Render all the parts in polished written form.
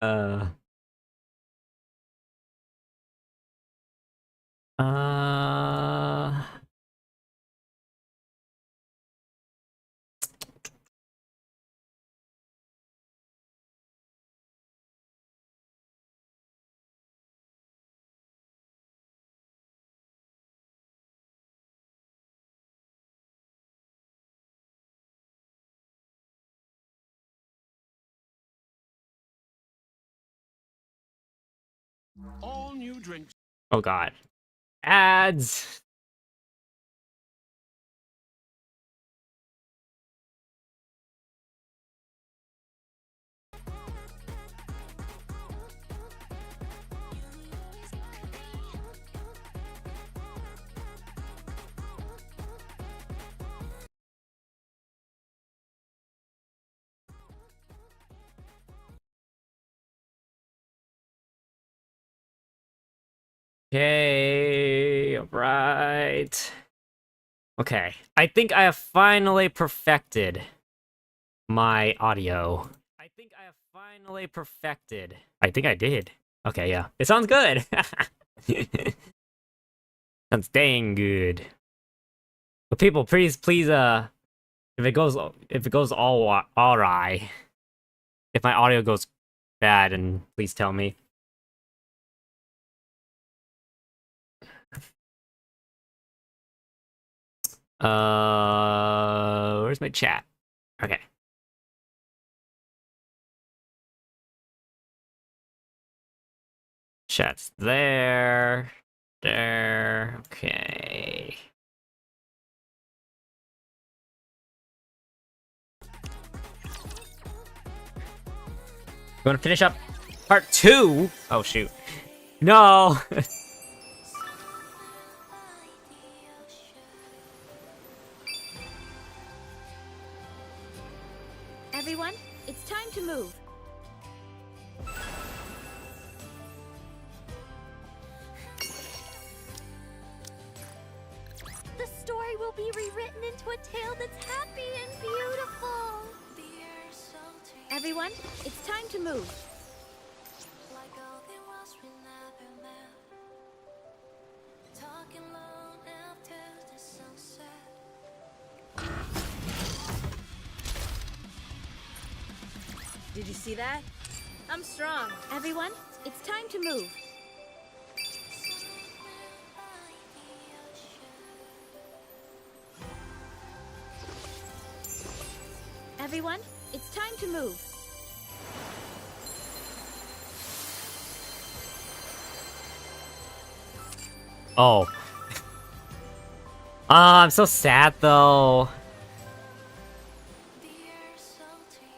uh. Uh. All new drinks. Oh God. Ads. Okay, alright. Okay, I think I have finally perfected my audio. I think I have finally perfected. I think I did. Okay, yeah. It sounds good. Sounds dang good. But people, please, if it goes all right, if my audio goes bad, and please tell me. Where's my chat? Okay. Chat's there. There. Okay. You want to finish up part 2? Oh, shoot. No! Everyone, it's time to move. The story will be rewritten into a tale that's happy and beautiful. Everyone, it's time to move. Did you see that? I'm strong. Everyone, it's time to move. Everyone, it's time to move. Oh. I'm so sad though.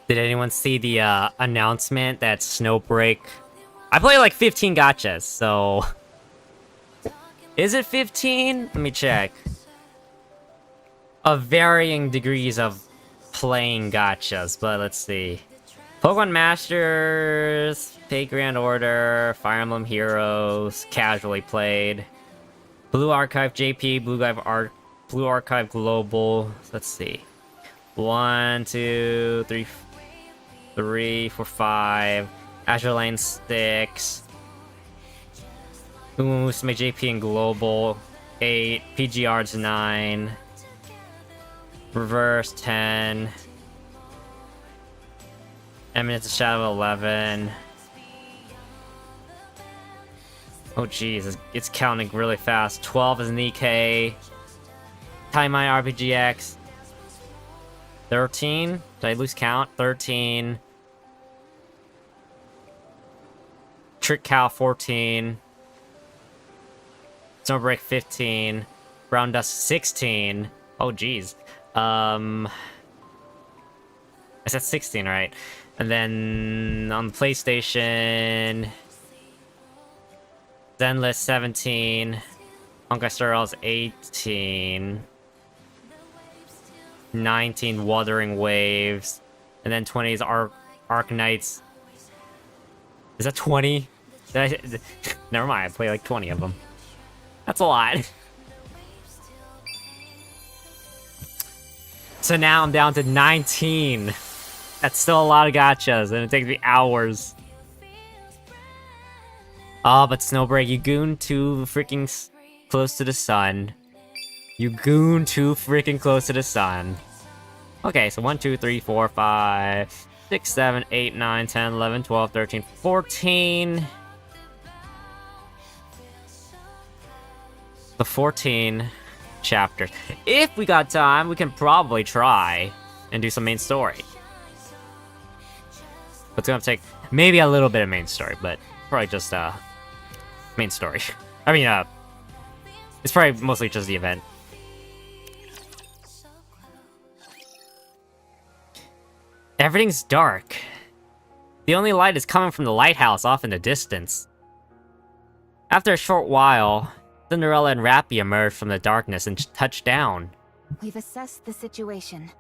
Did anyone see the announcement that Snowbreak? I play like 15 gachas, so is it 15? Let me check. Of varying degrees of playing gachas, but let's see. Pokemon Masters, Fate Grand Order, Fire Emblem Heroes, casually played. Blue Archive JP, Blue Archive Global. Let's see. 1, 2, 3, 4, 5. Azure Lane 6. Musume JP and Global 8. PGR's 9. Reverse 10. Eminence of Shadow 11. Oh jeez, it's counting really fast. 12 is Nikke. Taimai RPGX. 13? Did I lose count? 13. Trick Cow 14. Snowbreak 15. Brown Dust 16. Oh jeez. I said 16, right? And then on the PlayStation, Zenless 17, Honkai Star Rail's 18, 19 Wuthering Waves, and then 20 is Arc Knights. Is that 20? Never mind, I play like 20 of them. That's a lot. So now I'm down to 19. That's still a lot of gachas, and it takes me hours. Oh, but Snowbreak, you goon too freaking close to the sun. You goon too freaking close to the sun. Okay, so 1, 2, 3, 4, 5, 6, 7, 8, 9, 10, 11, 12, 13, 14. The 14 chapters. If we got time, we can probably try and do some main story. It's gonna take maybe a little bit of main story, but probably just main story. I mean, it's probably mostly just the event. Everything's dark. The only light is coming from the lighthouse off in the distance. After a short while, Cinderella and Rappy emerged from the darkness and touched down. We've assessed the situation.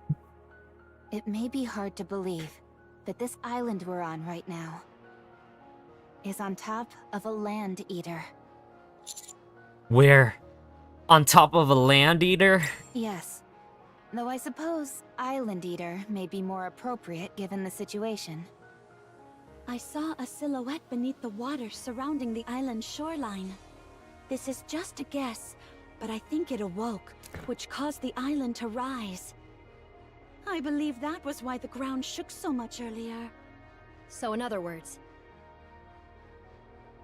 It may be hard to believe, but this island we're on right now is on top of a land eater. We're on top of a land eater? Yes. Though I suppose island eater may be more appropriate given the situation. I saw a silhouette beneath the water surrounding the island's shoreline. This is just a guess, but I think it awoke, which caused the island to rise. I believe that was why the ground shook so much earlier. So in other words,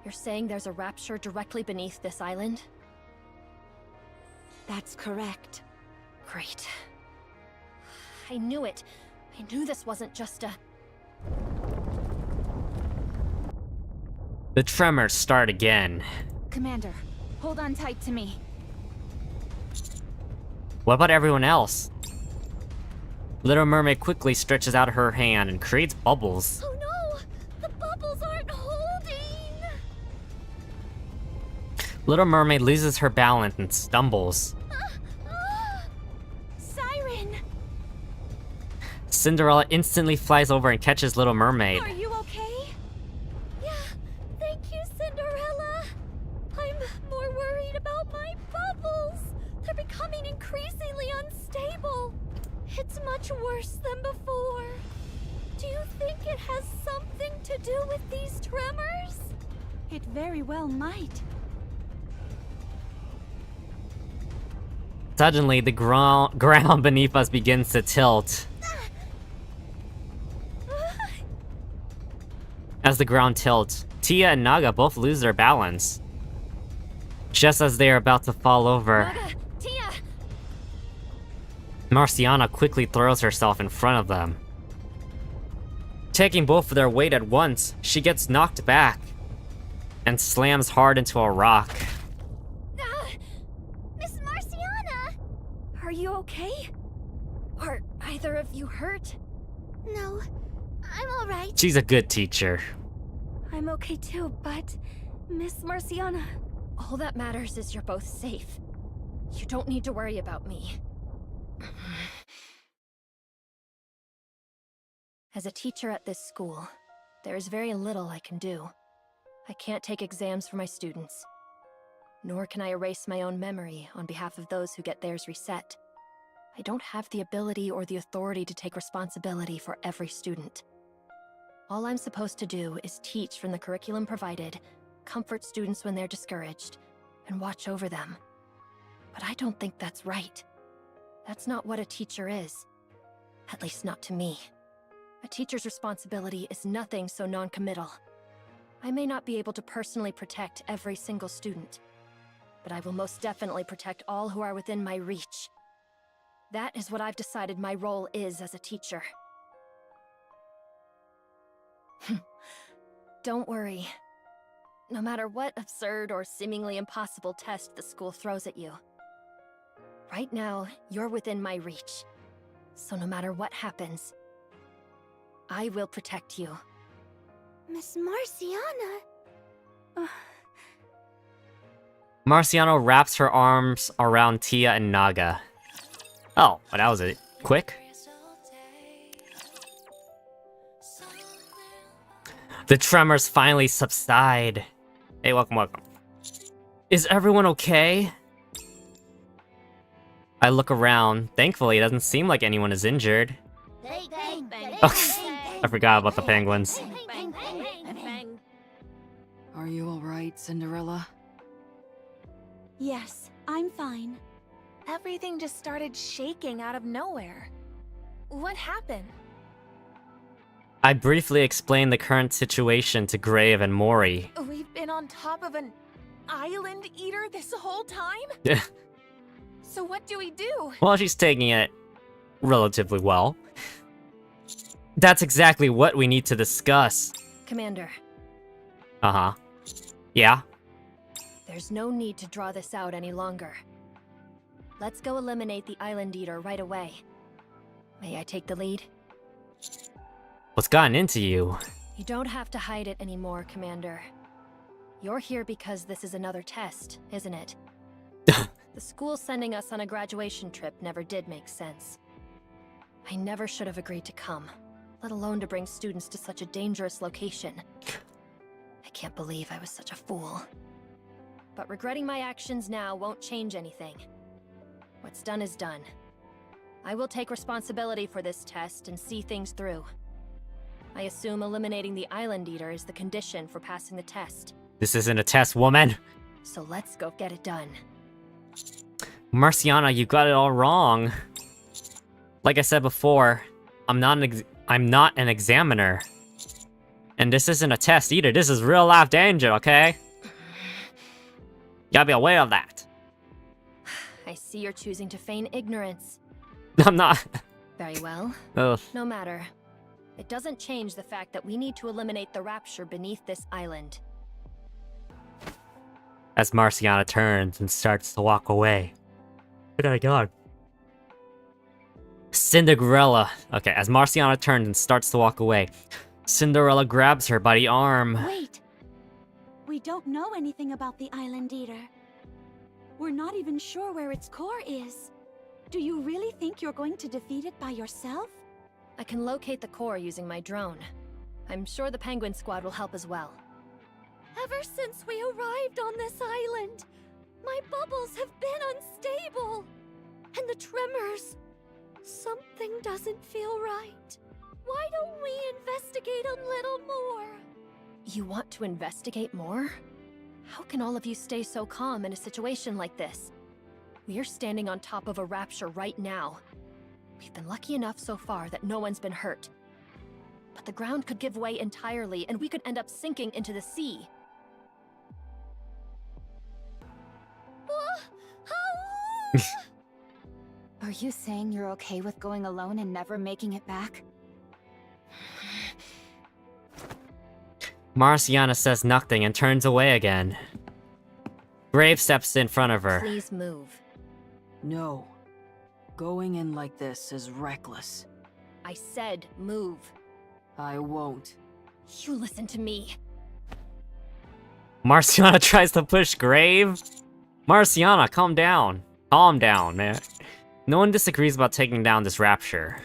you're saying there's a rapture directly beneath this island? That's correct. Great. I knew it. I knew this wasn't just a... The tremors start again. Commander, hold on tight to me. What about everyone else? Little Mermaid quickly stretches out her hand and creates bubbles. Oh no! The bubbles aren't holding! Little Mermaid loses her balance and stumbles. Siren! Cinderella instantly flies over and catches Little Mermaid. Are you okay? Yeah, thank you, Cinderella. I'm more worried about my bubbles. They're becoming increasingly unstable. It's much worse than before. Do you think it has something to do with these tremors? It very well might. Suddenly, the ground beneath us begins to tilt. As the ground tilts, Tia and Naga both lose their balance. Just as they are about to fall over, Naga! Tia! Marciana quickly throws herself in front of them. Taking both of their weight at once, she gets knocked back and slams hard into a rock. Miss Marciana! Are you okay? Are either of you hurt? No, I'm alright. She's a good teacher. I'm okay too, but... Miss Marciana... All that matters is you're both safe. You don't need to worry about me. As a teacher at this school, there is very little I can do. I can't take exams for my students, nor can I erase my own memory on behalf of those who get theirs reset. I don't have the ability or the authority to take responsibility for every student. All I'm supposed to do is teach from the curriculum provided, comfort students when they're discouraged, and watch over them. But I don't think that's right. That's not what a teacher is. At least not to me. A teacher's responsibility is nothing so non-committal. I may not be able to personally protect every single student, but I will most definitely protect all who are within my reach. That is what I've decided my role is as a teacher. Don't worry. No matter what absurd or seemingly impossible test the school throws at you, right now, you're within my reach. So no matter what happens, I will protect you. Miss Marciana? Marciano wraps her arms around Tia and Naga. Oh, well, that was it. Quick. The tremors finally subside. Hey, welcome, welcome. Is everyone okay? I look around. Thankfully, it doesn't seem like anyone is injured. Thank Okay. I forgot about the penguins. Bang, bang, bang. Are you alright, Cinderella? Yes, I'm fine. Everything just started shaking out of nowhere. What happened? I briefly explained the current situation to Grave and Mori. We've been on top of an island eater this whole time? Yeah. So what do we do? Well, she's taking it relatively well. That's exactly what we need to discuss. Commander, Uh-huh. Yeah? there's no need to draw this out any longer. Let's go eliminate the Island Eater right away. May I take the lead? What's gotten into you? You don't have to hide it anymore, Commander. You're here because this is another test, isn't it? The school sending us on a graduation trip never did make sense. I never should have agreed to come, let alone to bring students to such a dangerous location. I can't believe I was such a fool. But regretting my actions now won't change anything. What's done is done. I will take responsibility for this test and see things through. I assume eliminating the Island Eater is the condition for passing the test. This isn't a test, woman. So let's go get it done. Marciana, you got it all wrong. Like I said before, I'm not an examiner. And this isn't a test either. This is real life danger, okay? You gotta be aware of that. I see you're choosing to feign ignorance. I'm not. Very well. Ugh. No matter. It doesn't change the fact that we need to eliminate the Rapture beneath this island. As Marciana turns and starts to walk away. Oh my god. Cinderella. Okay, as Marciana turns and starts to walk away, Cinderella grabs her by the arm. Wait! We don't know anything about the Island Eater. We're not even sure where its core is. Do you really think you're going to defeat it by yourself? I can locate the core using my drone. I'm sure the Penguin Squad will help as well. Ever since we arrived on this island, my bubbles have been unstable. And the tremors. Something doesn't feel right. Why don't we investigate a little more? You want to investigate more? How can all of you stay so calm in a situation like this? We're standing on top of a Rapture right now. We've been lucky enough so far that no one's been hurt. But the ground could give way entirely, and we could end up sinking into the sea. Are you saying you're okay with going alone and never making it back? Marciana says nothing and turns away again. Grave steps in front of her. Please move. No. Going in like this is reckless. I said move. I won't. You listen to me. Marciana tries to push Grave. Marciana, calm down. Calm down, man. No one disagrees about taking down this Rapture.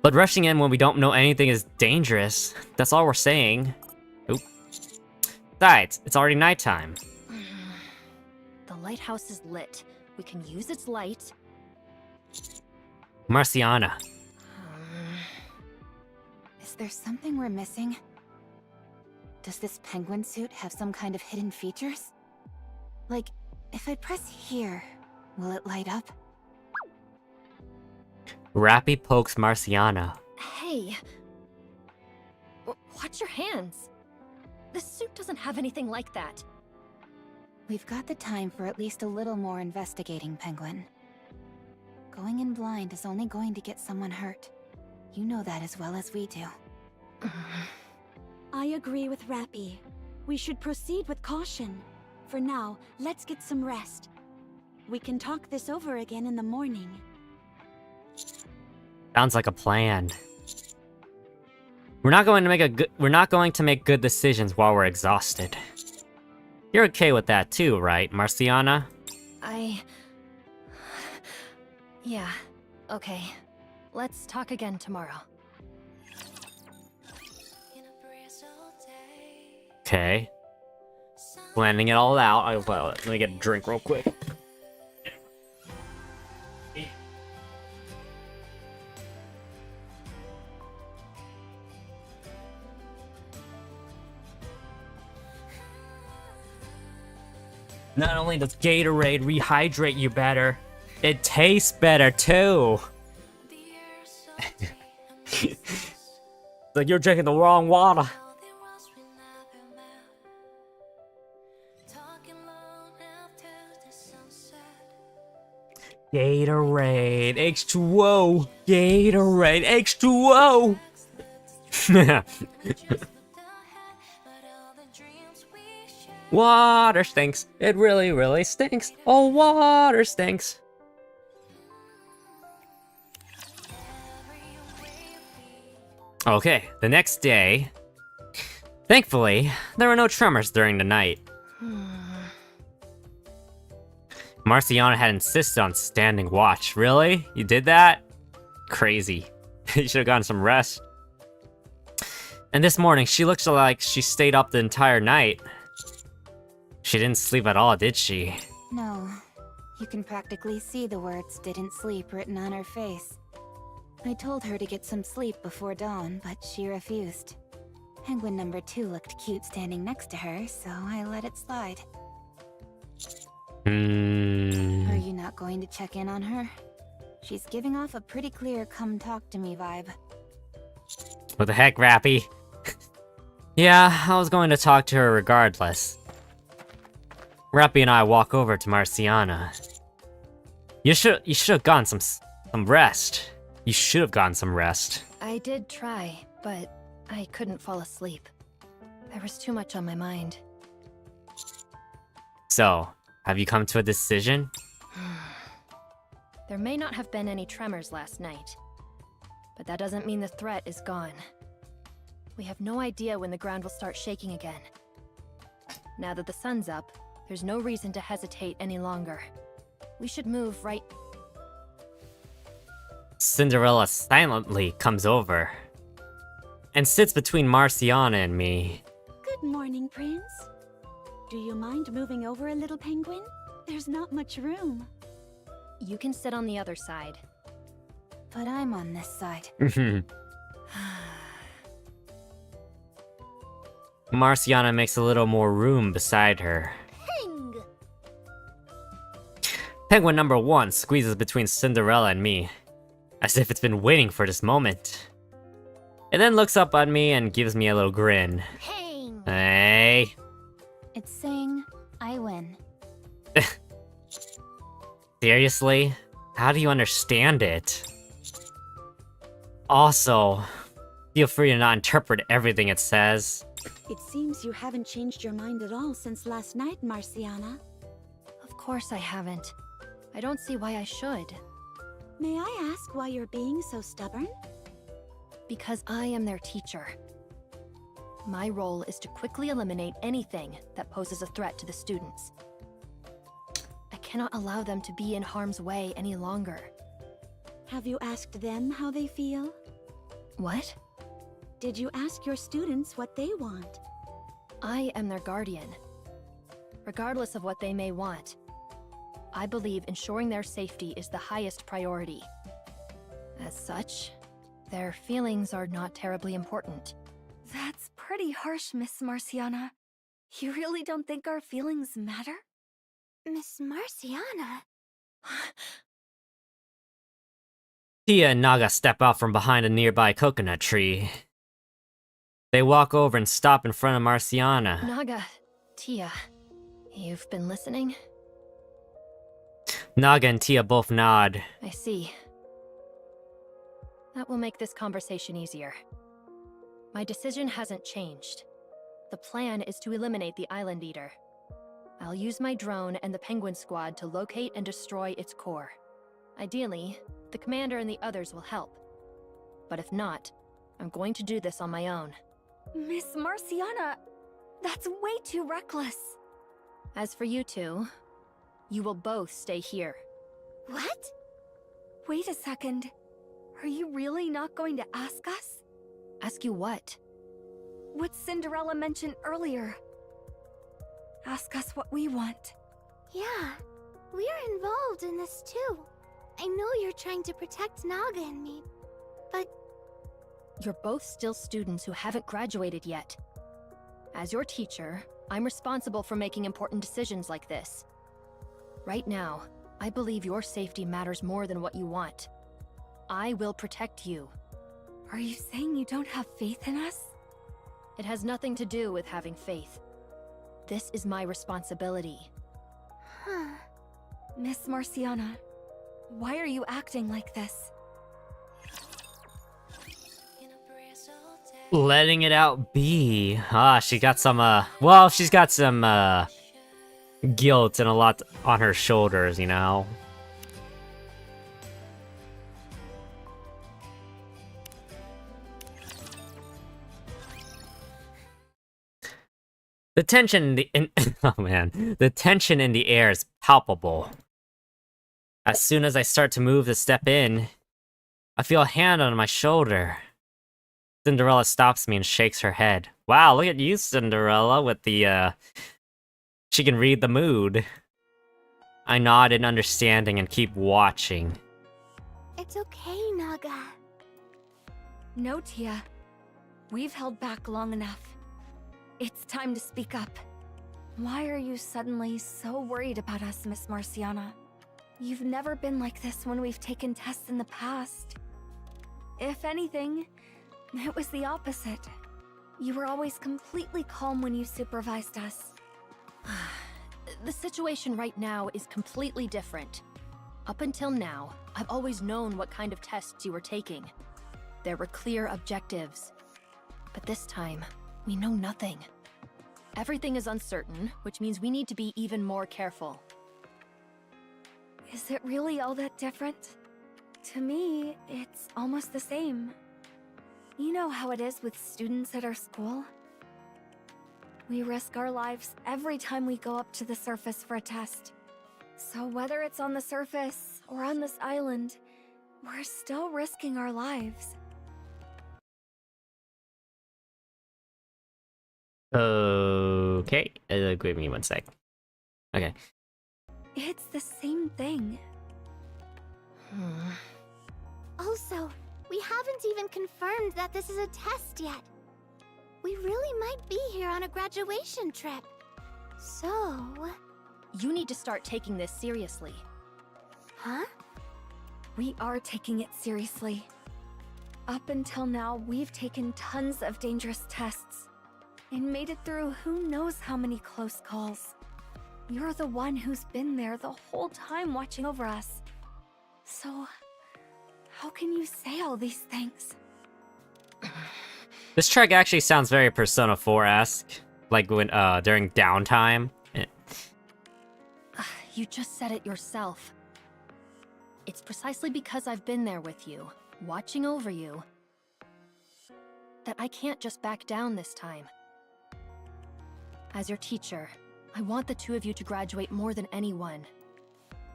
But rushing in when we don't know anything is dangerous. That's all we're saying. Oop. Besides, it's already nighttime. The lighthouse is lit. We can use its light. Marciana. Is there something we're missing? Does this penguin suit have some kind of hidden features? Like, if I press here, will it light up? Rappy pokes Marciana. Hey. Watch your hands. This suit doesn't have anything like that. We've got the time for at least a little more investigating, Penguin. Going in blind is only going to get someone hurt. You know that as well as we do. I agree with Rappy. We should proceed with caution. For now, let's get some rest. We can talk this over again in the morning. Sounds like a plan. We're not going to make good decisions while we're exhausted. You're okay with that too, right, Marciana? Yeah, okay. Let's talk again tomorrow. Okay. Planning it all out. Well, let me get a drink real quick. Not only does Gatorade rehydrate you better, it tastes better too. Like you're drinking the wrong water. Gatorade, H2O, Gatorade, H2O. Water stinks. It really, really stinks. Oh, water stinks. Okay, the next day. Thankfully, there were no tremors during the night. Marciana had insisted on standing watch. Really? You did that? Crazy. You should have gotten some rest. And this morning, she looks like she stayed up the entire night. She didn't sleep at all, did she? No. You can practically see the words "didn't sleep" written on her face. I told her to get some sleep before dawn, but she refused. Penguin number 2 looked cute standing next to her, so I let it slide. Are you not going to check in on her? She's giving off a pretty clear "come talk to me" vibe. What the heck, Rappy? Yeah, I was going to talk to her regardless. Rappy and I walk over to Marciana. You should have gotten some rest. You should have gotten some rest. I did try, but I couldn't fall asleep. There was too much on my mind. So, have you come to a decision? There may not have been any tremors last night, but that doesn't mean the threat is gone. We have no idea when the ground will start shaking again. Now that the sun's up, there's no reason to hesitate any longer. We should move right... Cinderella silently comes over and sits between Marciana and me. Good morning, Prince. Do you mind moving over a little, Penguin? There's not much room. You can sit on the other side. But I'm on this side. Marciana makes a little more room beside her. Penguin number 1 squeezes between Cinderella and me, as if it's been waiting for this moment. It then looks up at me and gives me a little grin. Hey. It's saying, I win. Seriously? How do you understand it? Also, feel free to not interpret everything it says. It seems you haven't changed your mind at all since last night, Marciana. Of course I haven't. I don't see why I should. May I ask why you're being so stubborn? Because I am their teacher. My role is to quickly eliminate anything that poses a threat to the students. I cannot allow them to be in harm's way any longer. Have you asked them how they feel? What? Did you ask your students what they want? I am their guardian. Regardless of what they may want, I believe ensuring their safety is the highest priority. As such, their feelings are not terribly important. That's pretty harsh, Miss Marciana. You really don't think our feelings matter? Miss Marciana? Tia and Naga step out from behind a nearby coconut tree. They walk over and stop in front of Marciana. Naga, Tia, you've been listening? Naga and Tia both nod. I see. That will make this conversation easier. My decision hasn't changed. The plan is to eliminate the Island Eater. I'll use my drone and the Penguin Squad to locate and destroy its core. Ideally, the commander and the others will help. But if not, I'm going to do this on my own. Miss Marciana, that's way too reckless. As for you two, you will both stay here. What? Wait a second. Are you really not going to ask us? Ask you what? What Cinderella mentioned earlier. Ask us what we want. Yeah, we're involved in this too. I know you're trying to protect Naga and me, but... You're both still students who haven't graduated yet. As your teacher, I'm responsible for making important decisions like this. Right now, I believe your safety matters more than what you want. I will protect you. Are you saying you don't have faith in us? It has nothing to do with having faith. This is my responsibility. Huh. Miss Marciana, why are you acting like this? Letting it out be. Ah, she got some, well, she's got some, guilt and a lot on her shoulders, you know? The tension oh man, the tension in the air is palpable. As soon as I start to move to step in, I feel a hand on my shoulder. Cinderella stops me and shakes her head. Wow, look at you, Cinderella, with the, she can read the mood. I nod in understanding and keep watching. It's okay, Naga. No, Tia. We've held back long enough. It's time to speak up. Why are you suddenly so worried about us, Miss Marciana? You've never been like this when we've taken tests in the past. If anything, it was the opposite. You were always completely calm when you supervised us. The situation right now is completely different. Up until now, I've always known what kind of tests you were taking. There were clear objectives. But this time, we know nothing. Everything is uncertain, which means we need to be even more careful. Is it really all that different? To me, it's almost the same. You know how it is with students at our school? We risk our lives every time we go up to the surface for a test. So whether it's on the surface or on this island, we're still risking our lives. Okay, give me 1 sec. Okay. It's the same thing. Also, we haven't even confirmed that this is a test yet. We really might be here on a graduation trip. So... You need to start taking this seriously. Huh? We are taking it seriously. Up until now, we've taken tons of dangerous tests and made it through who knows how many close calls. You're the one who's been there the whole time watching over us. So, how can you say all these things? This track actually sounds very Persona 4-esque. Like when, during downtime. You just said it yourself. It's precisely because I've been there with you, watching over you, that I can't just back down this time. As your teacher, I want the two of you to graduate more than anyone.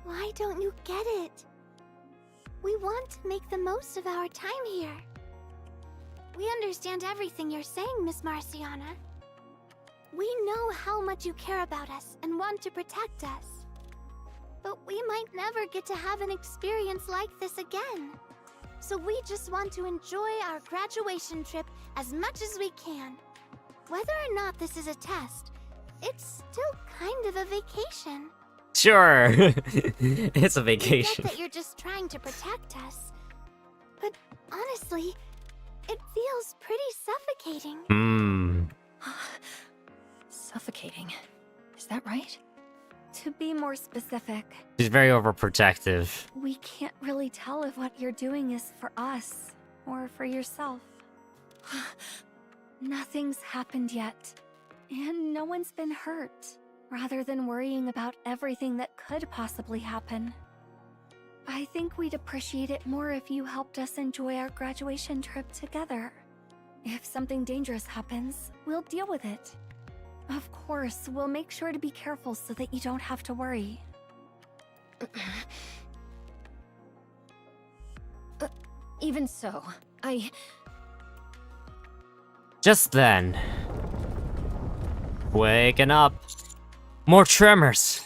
Why don't you get it? We want to make the most of our time here. We understand everything you're saying, Miss Marciana. We know how much you care about us and want to protect us. But we might never get to have an experience like this again. So we just want to enjoy our graduation trip as much as we can. Whether or not this is a test, it's still kind of a vacation. Sure, it's a We vacation. get that you're just trying to protect us. But honestly, it feels pretty suffocating. Suffocating. Is that right? To be more specific, She's very overprotective. we can't really tell if what you're doing is for us or for yourself. Nothing's happened yet, and no one's been hurt. Rather than worrying about everything that could possibly happen, I think we'd appreciate it more if you helped us enjoy our graduation trip together. If something dangerous happens, we'll deal with it. Of course, we'll make sure to be careful so that you don't have to worry. Even so, Just then. Waking up. More tremors.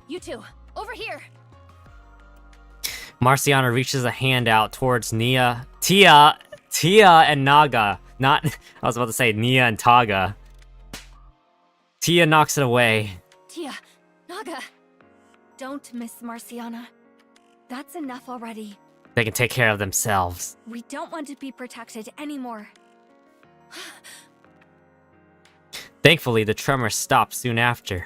You two, over here! Marciana reaches a hand out towards Tia, and Naga. Not, I was about to say Nia and Taga. Tia knocks it away. Tia, Naga! Don't, Miss Marciana. That's enough already. They can take care of themselves. We don't want to be protected anymore. Thankfully, the tremor stopped soon after.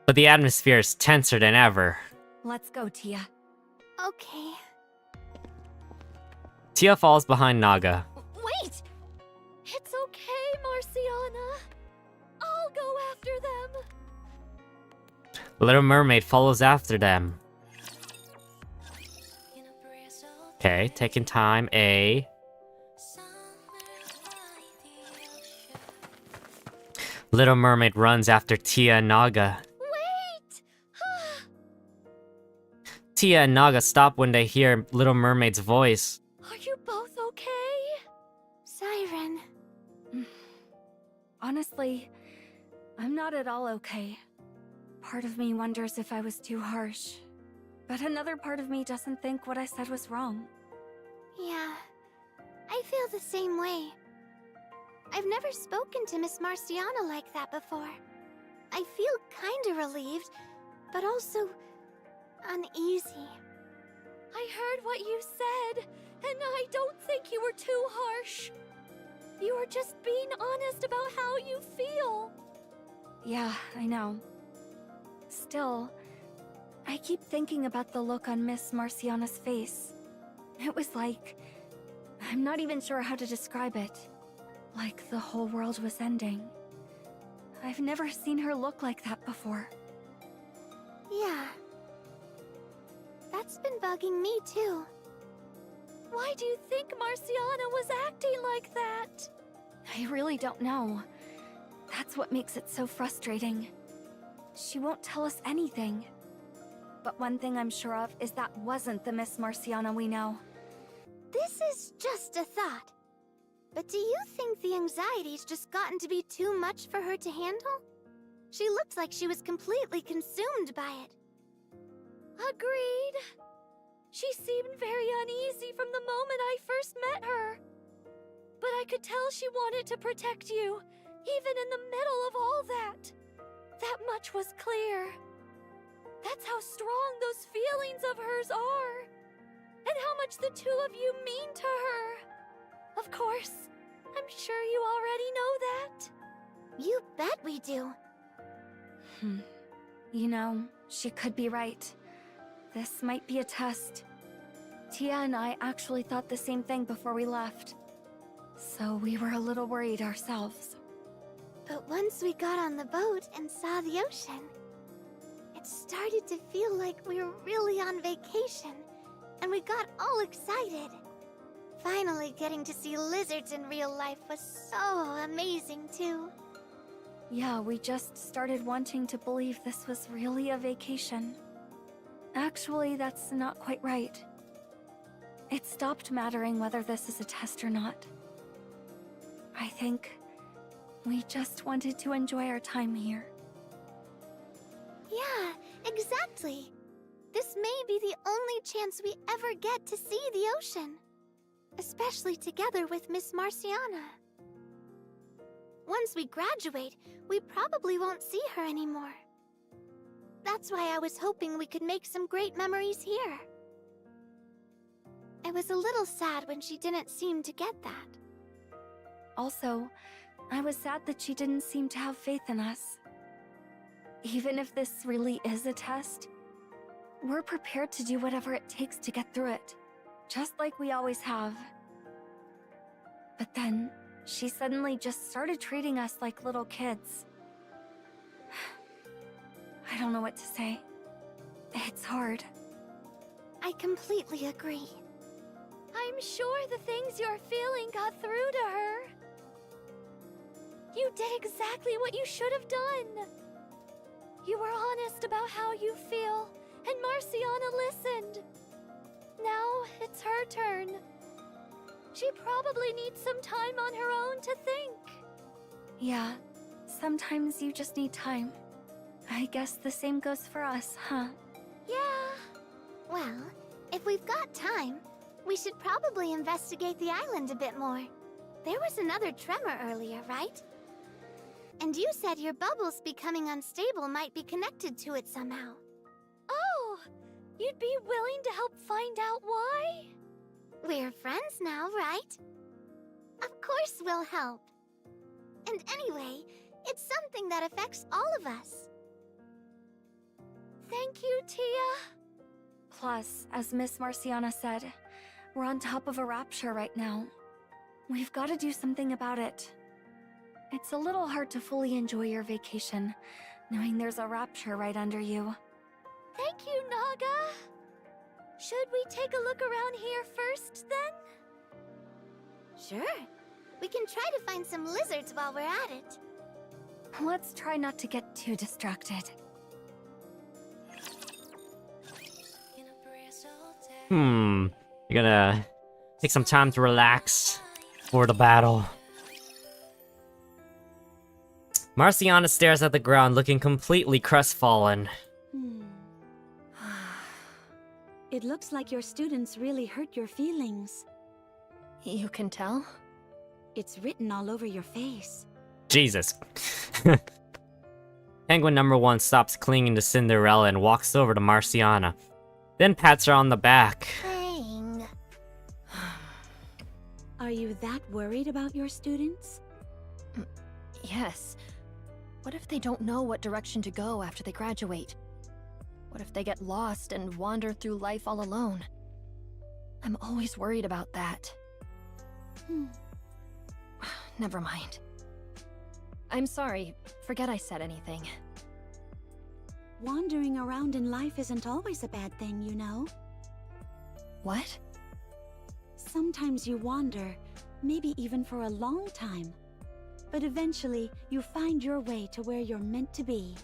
But the atmosphere is tenser than ever. Let's go, Tia. Okay. Tia falls behind Naga. Wait! It's okay, Marciana. I'll go after them. Little Mermaid follows after them. Okay, taking time. A. Little Mermaid runs after Tia and Naga. Wait! Tia and Naga stop when they hear Little Mermaid's voice. Are you both okay? Siren. Honestly, I'm not at all okay. Part of me wonders if I was too harsh. But another part of me doesn't think what I said was wrong. Yeah, I feel the same way. I've never spoken to Miss Marciana like that before. I feel kinda relieved, but also uneasy. I heard what you said, and I don't think you were too harsh. You were just being honest about how you feel. Yeah, I know. Still, I keep thinking about the look on Miss Marciana's face. It was like... I'm not even sure how to describe it. Like the whole world was ending. I've never seen her look like that before. Yeah. That's been bugging me too. Why do you think Marciana was acting like that? I really don't know. That's what makes it so frustrating. She won't tell us anything. But one thing I'm sure of is that wasn't the Miss Marciana we know. This is just a thought. But do you think the anxiety's just gotten to be too much for her to handle? She looked like she was completely consumed by it. Agreed. She seemed very uneasy from the moment I first met her. But I could tell she wanted to protect you, even in the middle of all that. That much was clear. That's how strong those feelings of hers are. And how much the two of you mean to her. Of course, I'm sure you already know that. You bet we do. You know, she could be right. This might be a test. Tia and I actually thought the same thing before we left. So we were a little worried ourselves. But once we got on the boat and saw the ocean, it started to feel like we were really on vacation, and we got all excited. Finally getting to see lizards in real life was so amazing too. Yeah, we just started wanting to believe this was really a vacation. Actually, that's not quite right. It stopped mattering whether this is a test or not. I think we just wanted to enjoy our time here. Yeah, exactly. This may be the only chance we ever get to see the ocean. Especially together with Miss Marciana. Once we graduate, we probably won't see her anymore. That's why I was hoping we could make some great memories here. I was a little sad when she didn't seem to get that. Also, I was sad that she didn't seem to have faith in us. Even if this really is a test, we're prepared to do whatever it takes to get through it. Just like we always have. But then, she suddenly just started treating us like little kids. I don't know what to say. It's hard. I completely agree. I'm sure the things you're feeling got through to her. You did exactly what you should have done. You were honest about how you feel, and Marciana listened. Now it's her turn. She probably needs some time on her own to think. Yeah, sometimes you just need time. I guess the same goes for us, huh? Yeah. Well, if we've got time, we should probably investigate the island a bit more. There was another tremor earlier, right? And you said your bubbles becoming unstable might be connected to it somehow. Oh, you'd be willing to help find out why? We're friends now, right? Of course we'll help. And anyway, it's something that affects all of us. Thank you, Tia. Plus, as Miss Marciana said, we're on top of a rapture right now. We've got to do something about it. It's a little hard to fully enjoy your vacation, knowing there's a rapture right under you. Thank you, Naga! Should we take a look around here first, then? Sure. We can try to find some lizards while we're at it. Let's try not to get too distracted. You're gonna take some time to relax for the battle. Marciana stares at the ground, looking completely crestfallen. It looks like your students really hurt your feelings. You can tell? It's written all over your face. Jesus. Penguin number 1 stops clinging to Cinderella and walks over to Marciana. Then pats her on the back. Dang. Are you that worried about your students? Yes. What if they don't know what direction to go after they graduate? What if they get lost and wander through life all alone? I'm always worried about that. Never mind. I'm sorry. Forget I said anything. Wandering around in life isn't always a bad thing, you know? What? Sometimes you wander, maybe even for a long time. But eventually, you find your way to where you're meant to be.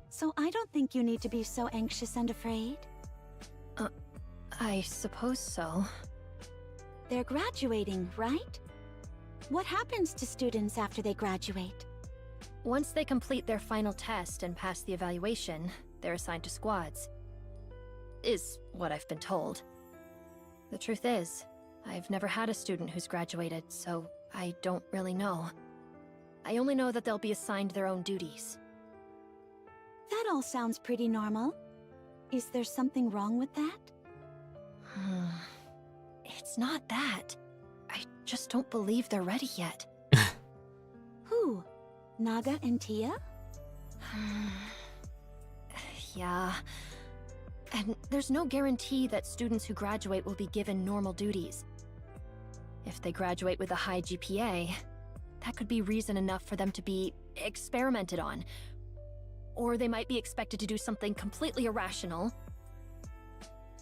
So I don't think you need to be so anxious and afraid. I suppose so. They're graduating, right? What happens to students after they graduate? Once they complete their final test and pass the evaluation, they're assigned to squads. Is what I've been told. The truth is, I've never had a student who's graduated, so I don't really know. I only know that they'll be assigned their own duties. That all sounds pretty normal. Is there something wrong with that? It's not that. I just don't believe they're ready yet. Who? Naga and Tia? Yeah. And there's no guarantee that students who graduate will be given normal duties. If they graduate with a high GPA, that could be reason enough for them to be experimented on. Or they might be expected to do something completely irrational.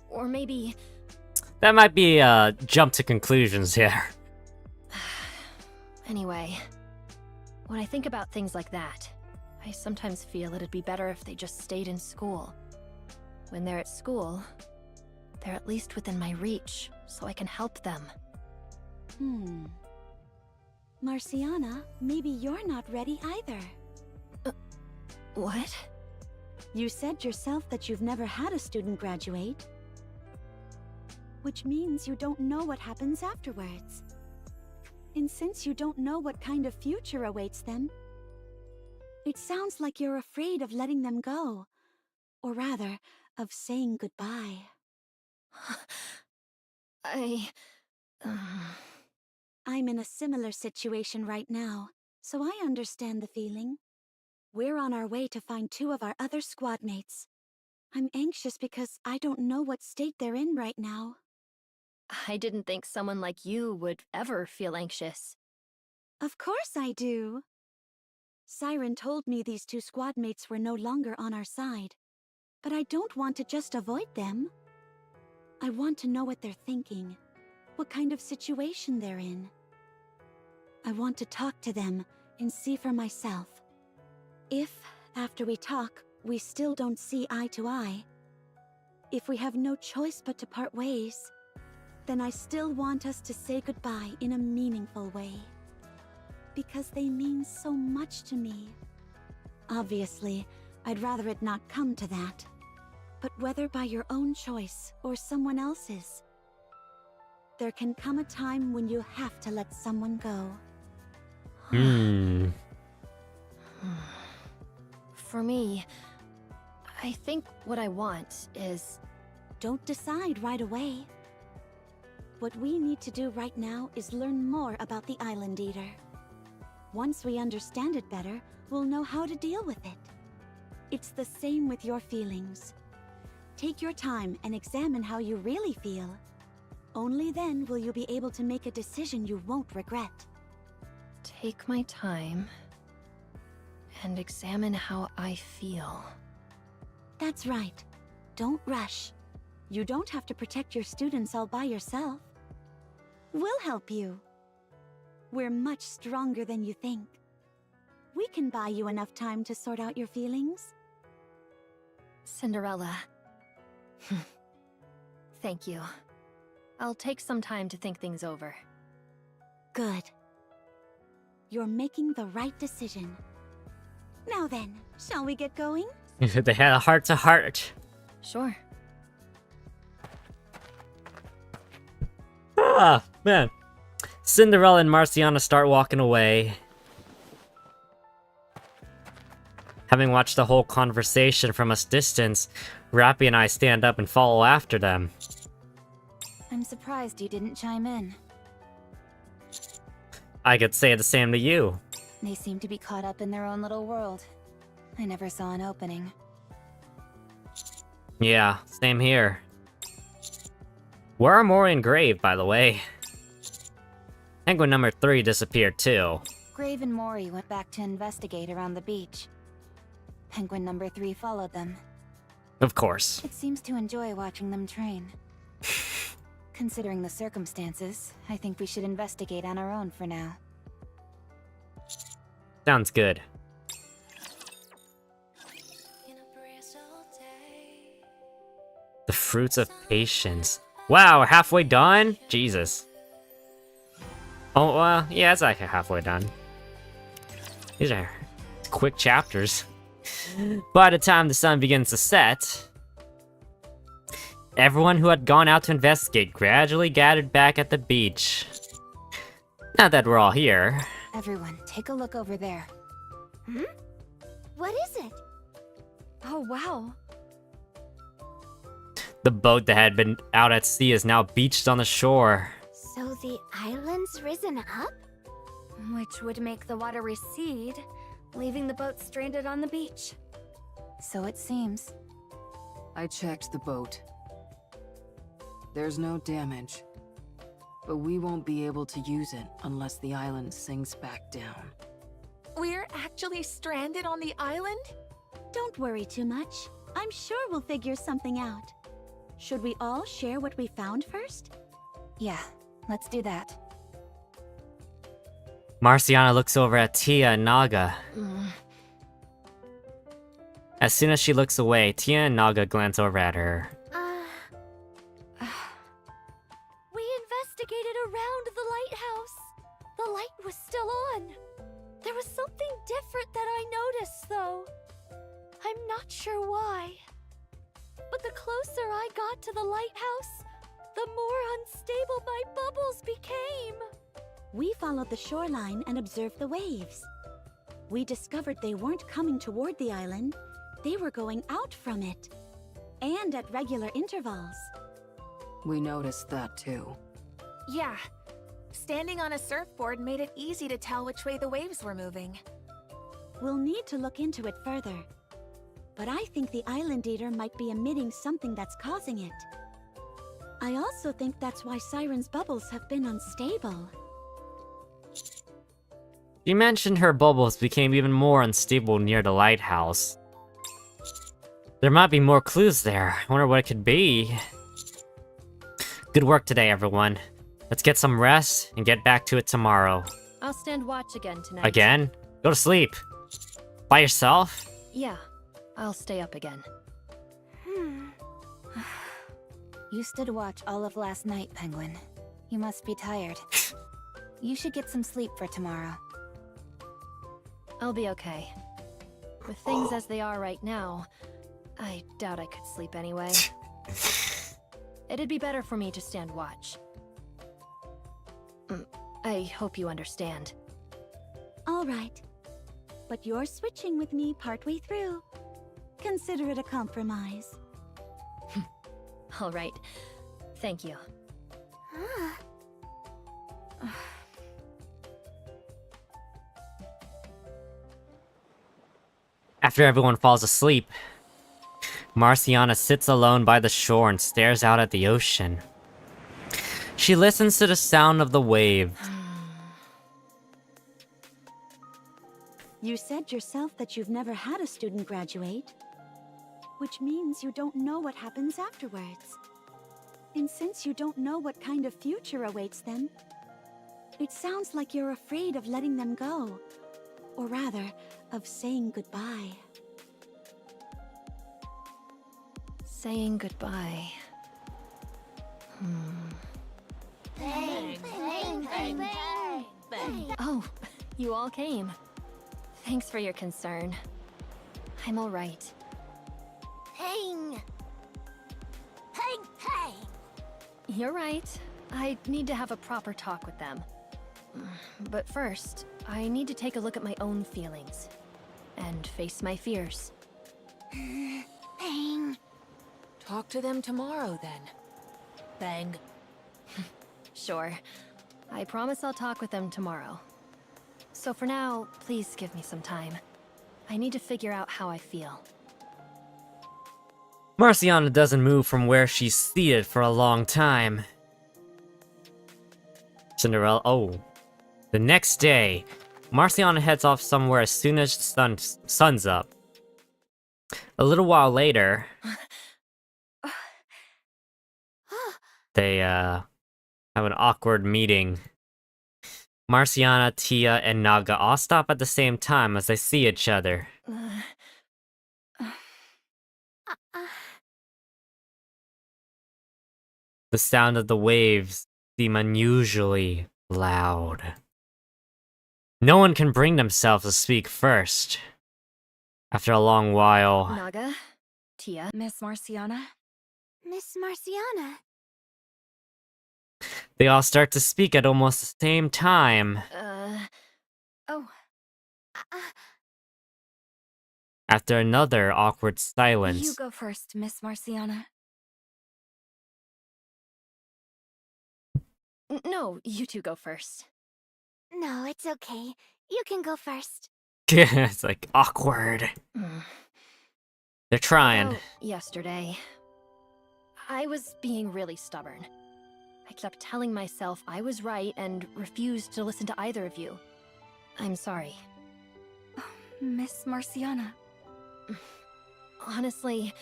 Or maybe... That might be a jump to conclusions here. Anyway, when I think about things like that, I sometimes feel it'd be better if they just stayed in school. When they're at school, they're at least within my reach, so I can help them. Marciana, maybe you're not ready either. What? You said yourself that you've never had a student graduate. Which means you don't know what happens afterwards. And since you don't know what kind of future awaits them, it sounds like you're afraid of letting them go. Or rather, of saying goodbye. I'm in a similar situation right now, so I understand the feeling. We're on our way to find 2 of our other squad mates. I'm anxious because I don't know what state they're in right now. I didn't think someone like you would ever feel anxious. Of course I do. Siren told me these 2 squad mates were no longer on our side. But I don't want to just avoid them. I want to know what they're thinking, what kind of situation they're in. I want to talk to them and see for myself. If, after we talk, we still don't see eye to eye, if we have no choice but to part ways, then I still want us to say goodbye in a meaningful way. Because they mean so much to me. Obviously, I'd rather it not come to that. But whether by your own choice or someone else's, there can come a time when you have to let someone go. For me, I think what I want is... Don't decide right away. What we need to do right now is learn more about the Island Eater. Once we understand it better, we'll know how to deal with it. It's the same with your feelings. Take your time and examine how you really feel. Only then will you be able to make a decision you won't regret. Take my time and examine how I feel. That's right. Don't rush. You don't have to protect your students all by yourself. We'll help you. We're much stronger than you think. We can buy you enough time to sort out your feelings. Cinderella. Thank you. I'll take some time to think things over. Good. You're making the right decision. Now then, shall we get going? They had a heart-to-heart. Sure. Ah, man. Cinderella and Marciana start walking away. Having watched the whole conversation from a distance, Rappy and I stand up and follow after them. I'm surprised you didn't chime in. I could say the same to you. They seem to be caught up in their own little world. I never saw an opening. Yeah, same here. Where are Mori and Grave, by the way? Penguin number 3 disappeared too. Grave and Mori went back to investigate around the beach. Penguin number 3 followed them. Of course. It seems to enjoy watching them train. Considering the circumstances, I think we should investigate on our own for now. Sounds good. The fruits of patience. Wow, we're halfway done? Jesus. Oh, yeah, it's like halfway done. These are quick chapters. By the time the sun begins to set, everyone who had gone out to investigate gradually gathered back at the beach. Now that we're all here. Everyone, take a look over there. Hmm? What is it? Oh, wow. The boat that had been out at sea is now beached on the shore. So the island's risen up? Which would make the water recede, leaving the boat stranded on the beach. So it seems. I checked the boat. There's no damage. But we won't be able to use it unless the island sinks back down. We're actually stranded on the island? Don't worry too much. I'm sure we'll figure something out. Should we all share what we found first? Yeah, let's do that. Marciana looks over at Tia and Naga. As soon as she looks away, Tia and Naga glance over at her. We investigated around the lighthouse. The light was still on. There was something different that I noticed, though. I'm not sure why. But the closer I got to the lighthouse, the more unstable my bubbles became. We followed the shoreline and observed the waves. We discovered they weren't coming toward the island, they were going out from it. And at regular intervals. We noticed that too. Yeah. Standing on a surfboard made it easy to tell which way the waves were moving. We'll need to look into it further. But I think the Island Eater might be emitting something that's causing it. I also think that's why Siren's bubbles have been unstable. She mentioned her bubbles became even more unstable near the lighthouse. There might be more clues there. I wonder what it could be. Good work today, everyone. Let's get some rest and get back to it tomorrow. I'll stand watch again tonight. Again? Go to sleep. By yourself? Yeah, I'll stay up again. You stood watch all of last night, Penguin. You must be tired. You should get some sleep for tomorrow. I'll be okay. With things as they are right now, I doubt I could sleep anyway. It'd be better for me to stand watch. I hope you understand. All right. but you're switching with me partway through. Consider it a compromise. All right. Thank you. After everyone falls asleep, Marciana sits alone by the shore and stares out at the ocean. She listens to the sound of the waves. You said yourself that you've never had a student graduate, which means you don't know what happens afterwards. And since you don't know what kind of future awaits them, it sounds like you're afraid of letting them go. Or rather, of saying goodbye. Saying goodbye. Bang, bang, bang, bang, bang. Oh, you all came. Thanks for your concern. I'm all right. Pang. Pang, pang. You're right. I need to have a proper talk with them. But first, I need to take a look at my own feelings. And face my fears. Pang. Talk to them tomorrow, then. Bang. Sure. I promise I'll talk with them tomorrow. So for now, please give me some time. I need to figure out how I feel. Marciana doesn't move from where she's seated for a long time. Cinderella. Oh. The next day, Marciana heads off somewhere as soon as the sun's up. A little while later, they have an awkward meeting. Marciana, Tia, and Naga all stop at the same time as they see each other. The sound of the waves seem unusually loud. No one can bring themselves to speak first. After a long while, Naga? Tia? Miss Marciana? Miss Marciana. they all start to speak at almost the same time. Oh, After another awkward silence, you go first, Miss Marciana. No, you two go first. No, it's okay. You can go first. it's like awkward. They're trying. Well, yesterday, I was being really stubborn. I kept telling myself I was right and refused to listen to either of you. I'm sorry. Miss Marciana. Honestly,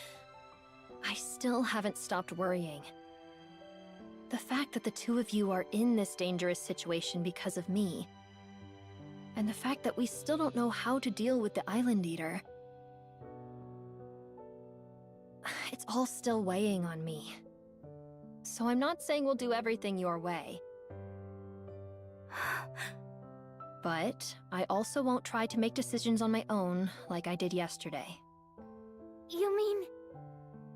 I still haven't stopped worrying. The fact that the two of you are in this dangerous situation because of me, and the fact that we still don't know how to deal with the Island Eater, it's all still weighing on me. So I'm not saying we'll do everything your way. But I also won't try to make decisions on my own like I did yesterday. You mean...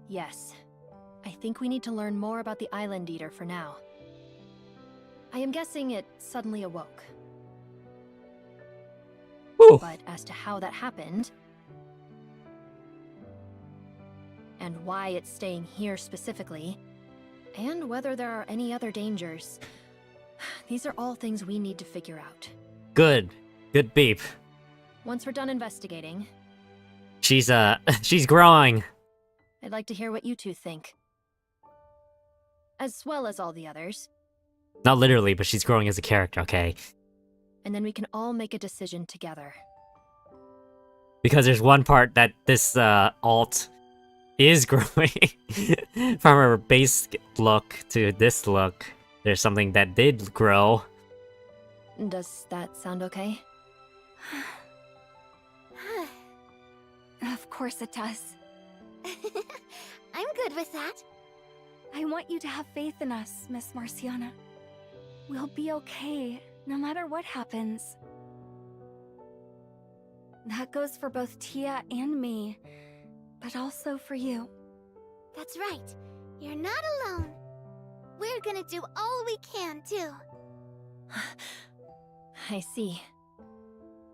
Yes. I think we need to learn more about the Island Eater for now. I am guessing it suddenly awoke. Ooh. But as to how that happened, and why it's staying here specifically, and whether there are any other dangers, these are all things we need to figure out. Good. Good beep. Once we're done investigating, She's she's growing. I'd like to hear what you two think. As well as all the others. Not literally, but she's growing as a character, okay? And then we can all make a decision together. Because there's one part that this alt is growing. From her base look to this look, there's something that did grow. Does that sound okay? Of course it does. I'm good with that. I want you to have faith in us, Miss Marciana. We'll be okay, no matter what happens. That goes for both Tia and me, but also for you. That's right. You're not alone. We're gonna do all we can, too. I see.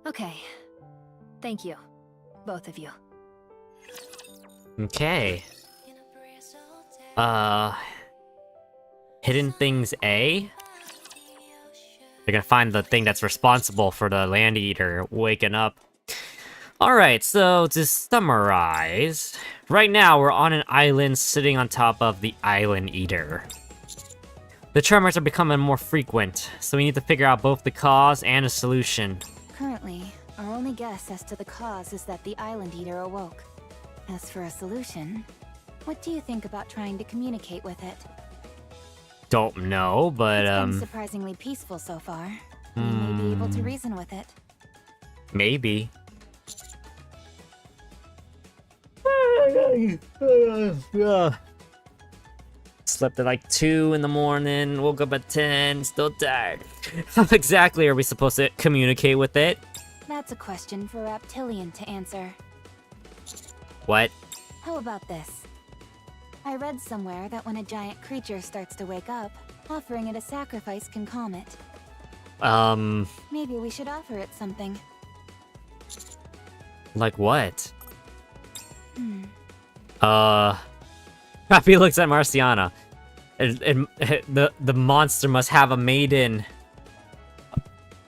Okay. Thank you. Both of you. Okay. Hidden things A? They're gonna find the thing that's responsible for the land eater waking up. Alright, so to summarize, right now we're on an island sitting on top of the island eater. The tremors are becoming more frequent, so we need to figure out both the cause and a solution. Currently, our only guess as to the cause is that the island eater awoke. As for a solution, what do you think about trying to communicate with it? Don't know, but It's been surprisingly peaceful so far. We may be able to reason with it. maybe. Slept at like 2 in the morning, woke up at 10, still tired. How exactly are we supposed to communicate with it? That's a question for Reptilian to answer. What? How about this? I read somewhere that when a giant creature starts to wake up, offering it a sacrifice can calm it. Maybe we should offer it something. Like what? Happy looks at Marciana. The monster must have a maiden.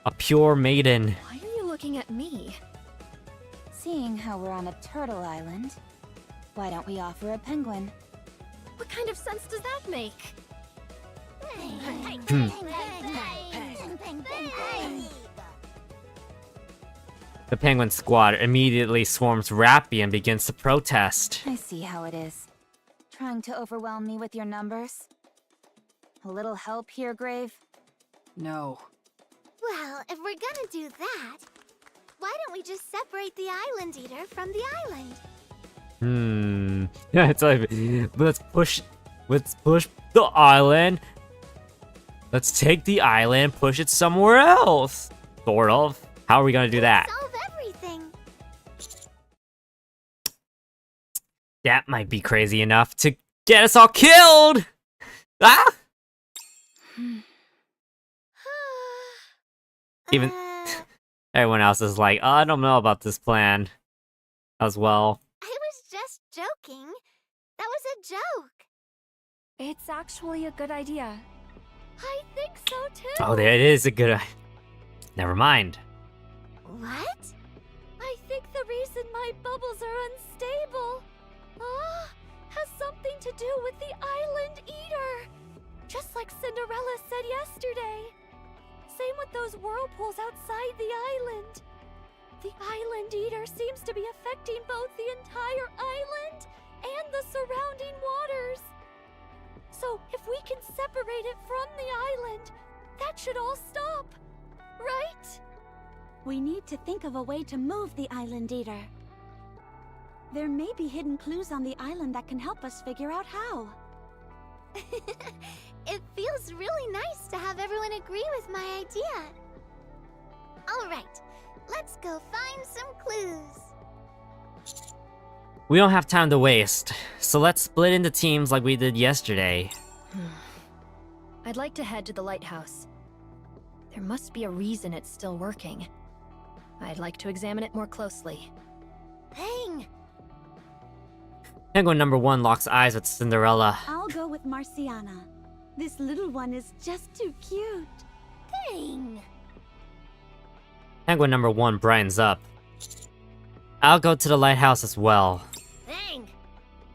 A pure maiden. Why are you looking at me? Seeing how we're on a turtle island, why don't we offer a penguin? What kind of sense does that make? The penguin squad immediately swarms Rappy and begins to protest. I see how it is. Trying to overwhelm me with your numbers? A little help here, Grave? No. Well, if we're gonna do that, why don't we just separate the island eater from the island? Yeah, it's like, let's push the island. Let's take the island, push it somewhere else. Sort of. How are we gonna do that? Solve everything. That might be crazy enough to get us all killed! Ah! Even everyone else is like, oh, I don't know about this plan as well. I was just joking. That was a joke. It's actually a good idea. I think so too. Oh, that is a good. Never mind. What? I think the reason my bubbles are unstable has something to do with the island eater. Just like Cinderella said yesterday. Same with those whirlpools outside the island. The island eater seems to be affecting both the entire island and the surrounding waters. So if we can separate it from the island, that should all stop, right? We need to think of a way to move the island eater. There may be hidden clues on the island that can help us figure out how. It feels really nice to have everyone agree with my idea. All right, let's go find some clues. We don't have time to waste, so let's split into teams like we did yesterday. I'd like to head to the lighthouse. There must be a reason it's still working. I'd like to examine it more closely. Bang! Penguin number 1 locks eyes with Cinderella. I'll go with Marciana. This little one is just too cute. Dang! Penguin number 1 brightens up. I'll go to the lighthouse as well. Bang!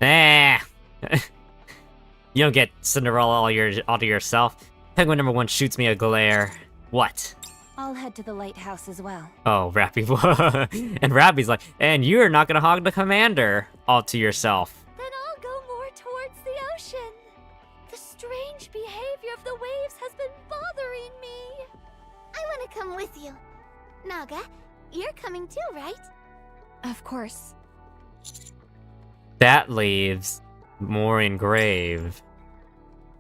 Ah! You don't get Cinderella all to yourself. Penguin number 1 shoots me a glare. What? I'll head to the lighthouse as well. Oh, Rappy. And Rappy's like, and you're not gonna hog the commander all to yourself. Then I'll go more towards the ocean. The strange behavior of the waves has been bothering me. I want to come with you. Naga, you're coming too, right? Of course. That leaves Mori and Grave.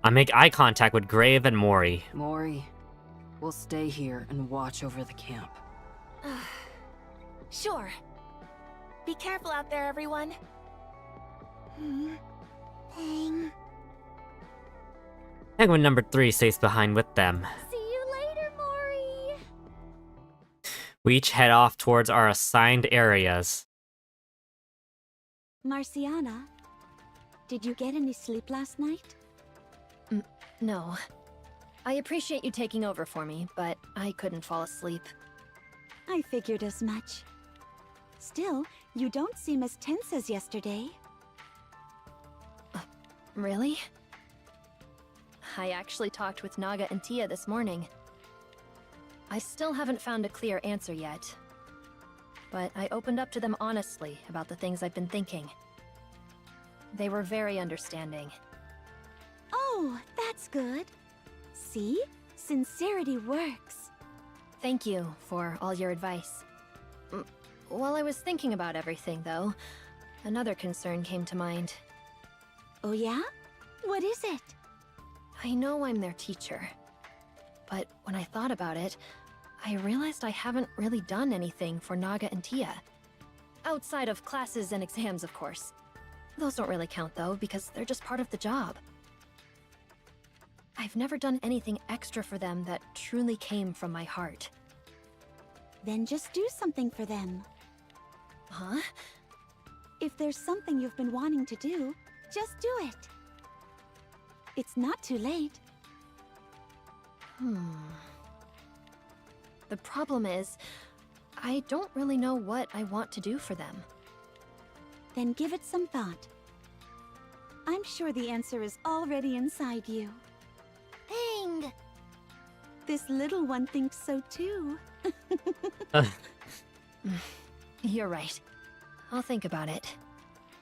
I make eye contact with Grave and Mori. Mori, we'll stay here and watch over the camp. Sure. Be careful out there, everyone. Bang. Penguin number 3 stays behind with them. See you later, Mori. We each head off towards our assigned areas. Marciana, did you get any sleep last night? No. I appreciate you taking over for me, but I couldn't fall asleep. I figured as much. Still, you don't seem as tense as yesterday. Really? I actually talked with Naga and Tia this morning. I still haven't found a clear answer yet. But I opened up to them honestly about the things I've been thinking. They were very understanding. Oh, that's good. See? Sincerity works. Thank you for all your advice. While I was thinking about everything, though, another concern came to mind. Oh yeah? What is it? I know I'm their teacher, but when I thought about it, I realized I haven't really done anything for Naga and Tia. Outside of classes and exams, of course. Those don't really count, though, because they're just part of the job. I've never done anything extra for them that truly came from my heart. Then just do something for them. Huh? If there's something you've been wanting to do, just do it. It's not too late. The problem is, I don't really know what I want to do for them. Then give it some thought. I'm sure the answer is already inside you. Ping! This little one thinks so too. You're right. I'll think about it.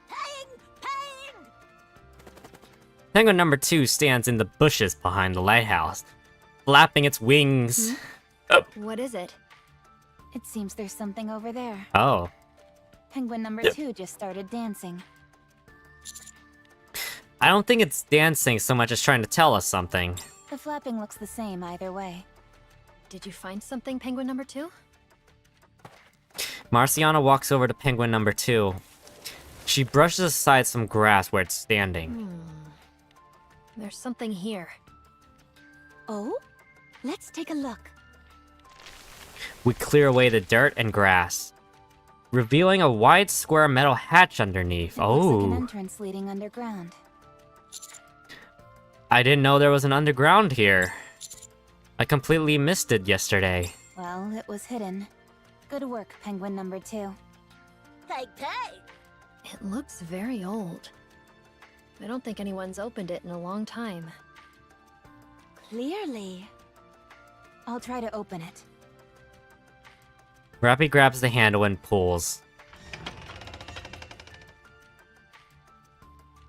Ping! Ping! Penguin number 2 stands in the bushes behind the lighthouse, flapping its wings. What is it? It seems there's something over there. Oh. Penguin number 2 just started dancing. I don't think it's dancing so much as trying to tell us something. The flapping looks the same either way. Did you find something, Penguin number 2? Marciana walks over to penguin number 2. She brushes aside some grass where it's standing. There's something here. Oh? Let's take a look. We clear away the dirt and grass, revealing a wide square metal hatch underneath. It looks like an Oh. entrance leading underground. I didn't know there was an underground here. I completely missed it yesterday. Well, it was hidden. Good work, penguin number 2. Ping! Ping! It looks very old. I don't think anyone's opened it in a long time. Clearly. I'll try to open it. Rappy grabs the handle and pulls.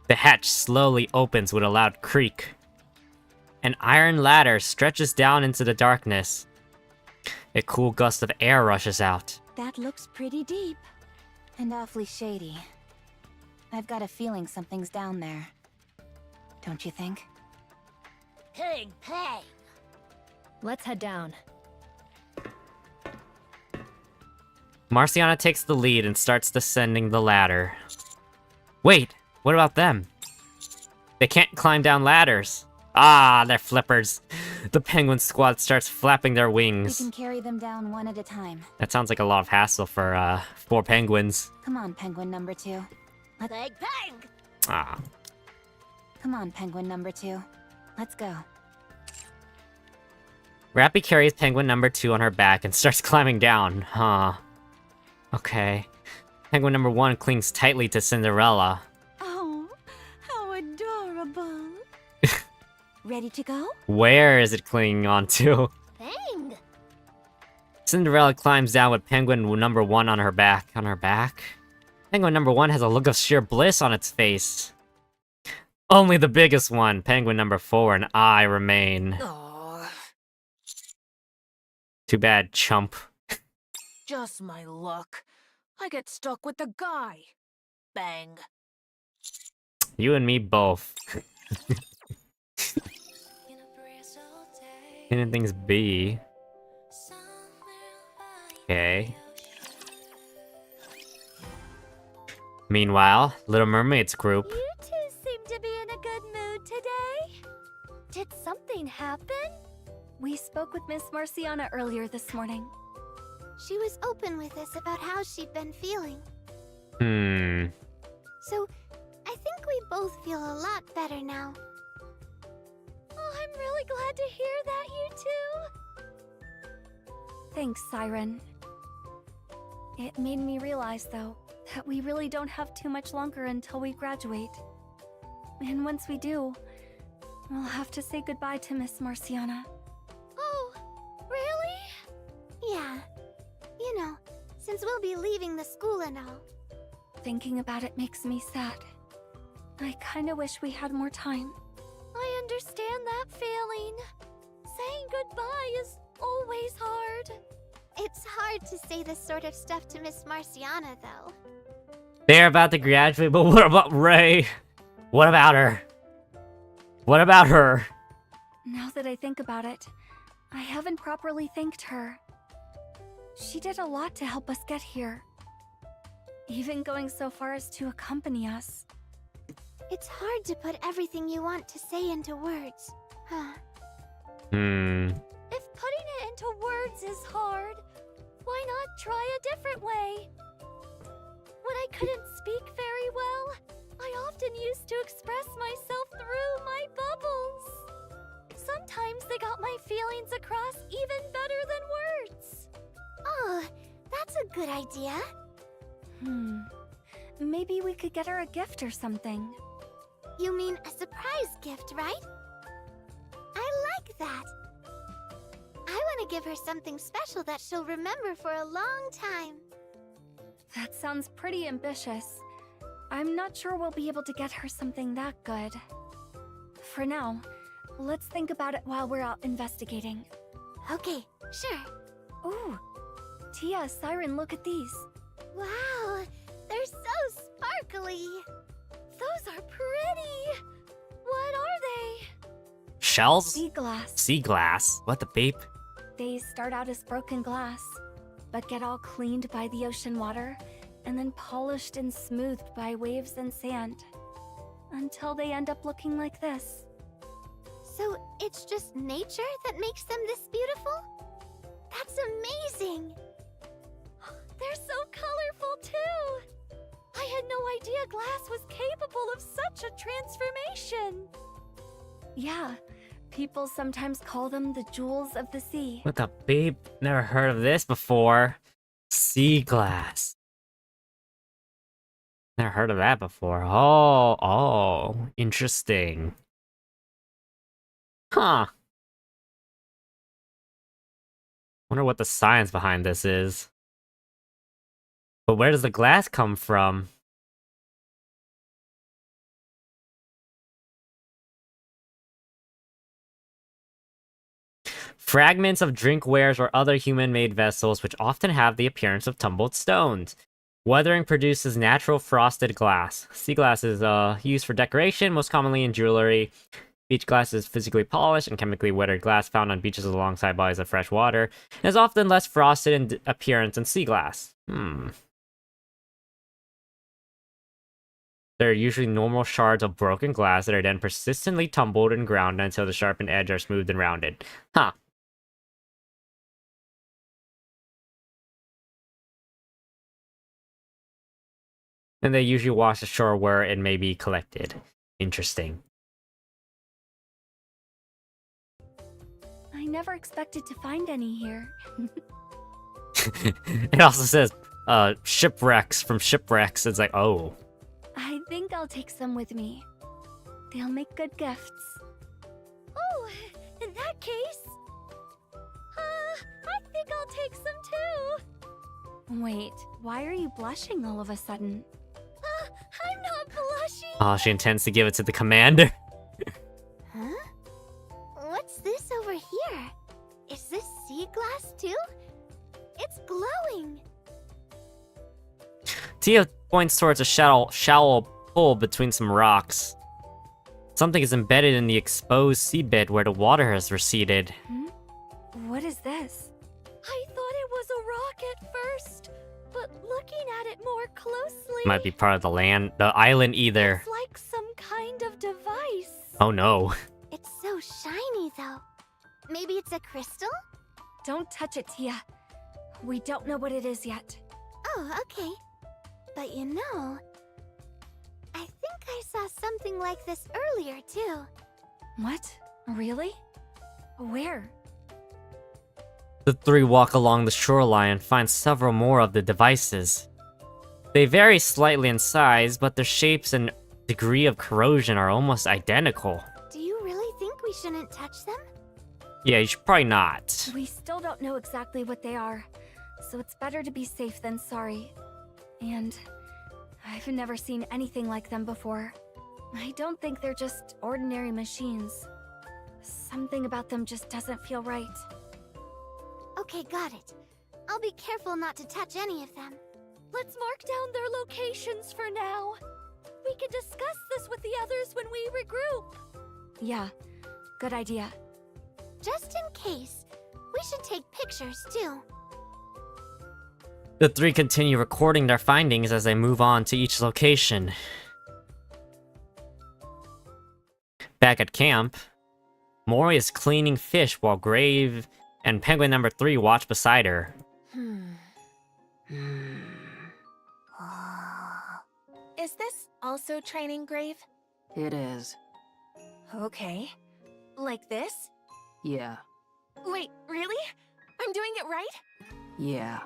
The hatch slowly opens with a loud creak. An iron ladder stretches down into the darkness. A cool gust of air rushes out. That looks pretty deep. And awfully shady. I've got a feeling something's down there. Don't you think? Ping! Ping! Let's head down. Marciana takes the lead and starts descending the ladder. Wait, what about them? They can't climb down ladders. Ah, they're flippers. The penguin squad starts flapping their We wings. can carry them down one at a time. That sounds like a lot of hassle for 4 penguins. Come on, penguin number 2. Ping! Ping! Ah. Come on, penguin number 2. Let's go. Rappy carries penguin number 2 on her back and starts climbing down. Huh. Okay. Penguin number 1 clings tightly to Cinderella. Oh, how adorable. Ready to go? Where is it clinging onto? Ping! Cinderella climbs down with penguin number 1 on her back. On her back? Penguin number 1 has a look of sheer bliss on its face. Only the biggest one, penguin number 4, and I remain. Aw, Too bad, chump. just my luck. I get stuck with the guy. Bang. You and me both. Anything's B. Okay. Meanwhile, Little Mermaid's group. You two seem to be in a good mood today. Did something happen? We spoke with Miss Marciana earlier this morning. She was open with us about how she'd been feeling. So, I think we both feel a lot better now. Oh, I'm really glad to hear that, you two. Thanks, Siren. It made me realize, though, that we really don't have too much longer until we graduate. And once we do, we'll have to say goodbye to Miss Marciana. Oh, really? Yeah. You know, since we'll be leaving the school and all. Thinking about it makes me sad. I kinda wish we had more time. I understand that feeling. Saying goodbye is always hard. It's hard to say this sort of stuff to Miss Marciana, though. They're about to graduate, but what about Ray? What about her? What about her? Now that I think about it, I haven't properly thanked her. She did a lot to help us get here. Even going so far as to accompany us. It's hard to put everything you want to say into words, huh? If putting it into words is hard, why not try a different way? When I couldn't speak very well, I often used to express myself through my bubbles. Sometimes they got my feelings across even better than words. Oh, that's a good idea. Maybe we could get her a gift or something. You mean a surprise gift, right? I like that. I want to give her something special that she'll remember for a long time. That sounds pretty ambitious. I'm not sure we'll be able to get her something that good. For now, let's think about it while we're out investigating. Okay, sure. Ooh, Tia, Siren, look at these. Wow, they're so sparkly. Those are pretty. What are they? Shells? Sea glass. Sea glass? What the beep? They start out as broken glass, but get all cleaned by the ocean water, and then polished and smoothed by waves and sand, until they end up looking like this. So it's just nature that makes them this beautiful? That's amazing! They're so colorful, too! I had no idea glass was capable of such a transformation! Yeah, people sometimes call them the jewels of the sea. What the beep? Never heard of this before. Sea glass. Never heard of that before. Oh, interesting. Huh. Wonder what the science behind this is. But where does the glass come from? Fragments of drinkwares or other human-made vessels which often have the appearance of tumbled stones. Weathering produces natural frosted glass. Sea glass is used for decoration, most commonly in jewelry. Beach glass is physically polished and chemically weathered glass found on beaches alongside bodies of fresh water, and is often less frosted in appearance than sea glass. There are usually normal shards of broken glass that are then persistently tumbled and ground until the sharpened edges are smoothed and rounded. Huh. And they usually wash ashore where it may be collected. Interesting. I never expected to find any here. It also says, shipwrecks from shipwrecks. It's like, oh. I think I'll take some with me. They'll make good gifts. Oh, in that case... I think I'll take some too. Wait, why are you blushing all of a sudden? I'm not blushing. Oh, she intends to give it to the commander. Huh? What's this over here? Is this sea glass too? It's glowing! Tia points towards a shallow pool between some rocks. Something is embedded in the exposed seabed where the water has receded. What is this? I thought it was a rock at first, but looking at it more closely... Might be part of the island either. It's like some kind of device. Oh no. It's so shiny though. Maybe it's a crystal? Don't touch it, Tia. We don't know what it is yet. Oh, okay. But you know, I think I saw something like this earlier, too. What? Really? Where? The three walk along the shoreline and find several more of the devices. They vary slightly in size, but their shapes and degree of corrosion are almost identical. Do you really think we shouldn't touch them? Yeah, you should probably not. We still don't know exactly what they are, so it's better to be safe than sorry. And I've never seen anything like them before. I don't think they're just ordinary machines. Something about them just doesn't feel right. Okay, got it. I'll be careful not to touch any of them. Let's mark down their locations for now. We can discuss this with the others when we regroup. Yeah, good idea. Just in case, we should take pictures, too. The three continue recording their findings as they move on to each location. Back at camp, Mori is cleaning fish while Grave and Penguin number 3 watch beside her. Is this also training, Grave? It is. Okay. Like this? Yeah. Wait, really? I'm doing it right? Yeah.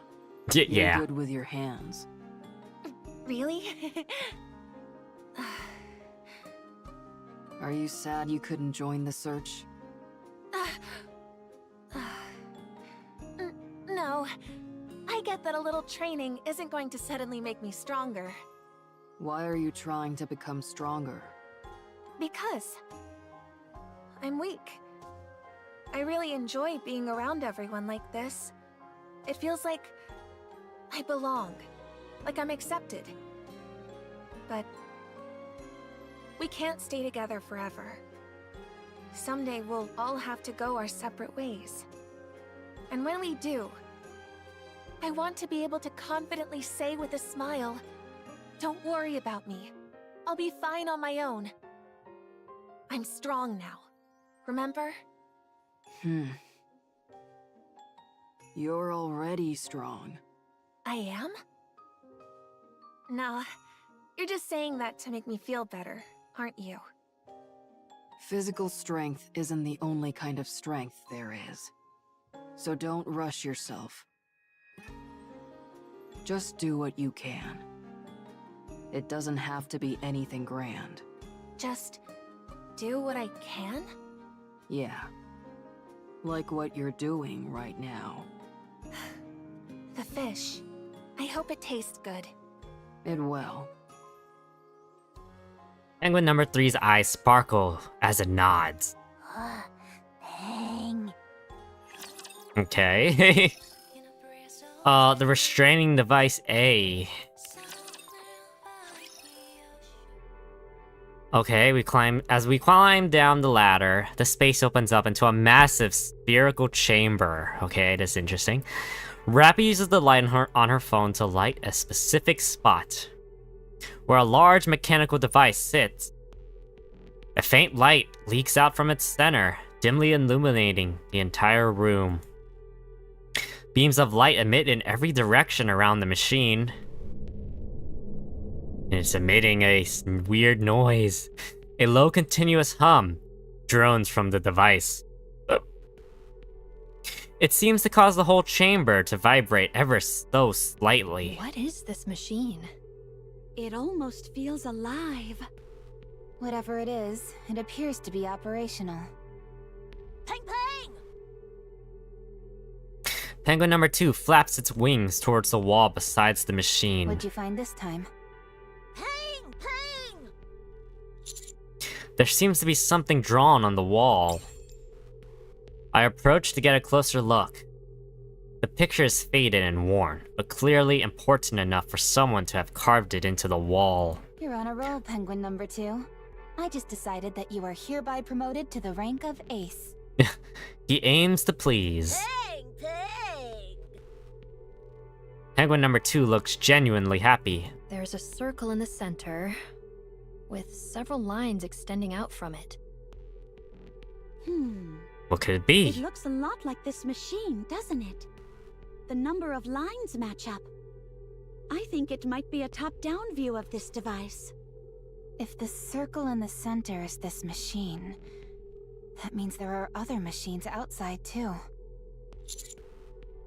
Yeah. You're good with your hands. Really? Are you sad you couldn't join the search? No. I get that a little training isn't going to suddenly make me stronger. Why are you trying to become stronger? Because I'm weak. I really enjoy being around everyone like this. It feels like I belong, like I'm accepted. But we can't stay together forever. Someday we'll all have to go our separate ways. And when we do, I want to be able to confidently say with a smile, "Don't worry about me. I'll be fine on my own. I'm strong now. Remember?" You're already strong. I am? Nah, you're just saying that to make me feel better, aren't you? Physical strength isn't the only kind of strength there is. So don't rush yourself. Just do what you can. It doesn't have to be anything grand. Just do what I can? Yeah. Like what you're doing right now. The fish. I hope it tastes good. It will. Penguin number 3's eyes sparkle as it nods. Bang. Okay. The restraining device A. Okay, as we climb down the ladder, the space opens up into a massive spherical chamber. Okay, that's interesting. Rappy uses the light on her phone to light a specific spot, where a large mechanical device sits. A faint light leaks out from its center, dimly illuminating the entire room. Beams of light emit in every direction around the machine. And it's emitting a weird noise. A low continuous hum drones from the device. It seems to cause the whole chamber to vibrate ever so slightly. What is this machine? It almost feels alive. Whatever it is, it appears to be operational. Pang Pang! Penguin number 2 flaps its wings towards the wall besides the machine. What'd you find this time? Pang Pang! There seems to be something drawn on the wall. I approach to get a closer look. The picture is faded and worn, but clearly important enough for someone to have carved it into the wall. You're on a roll, Penguin number 2. I just decided that you are hereby promoted to the rank of Ace. He aims to please. Pang Pang! Penguin number 2 looks genuinely happy. There's a circle in the center, with several lines extending out from it. What could it be? It looks a lot like this machine, doesn't it? the number of lines match up. I think it might be a top-down view of this device. If the circle in the center is this machine, that means there are other machines outside too.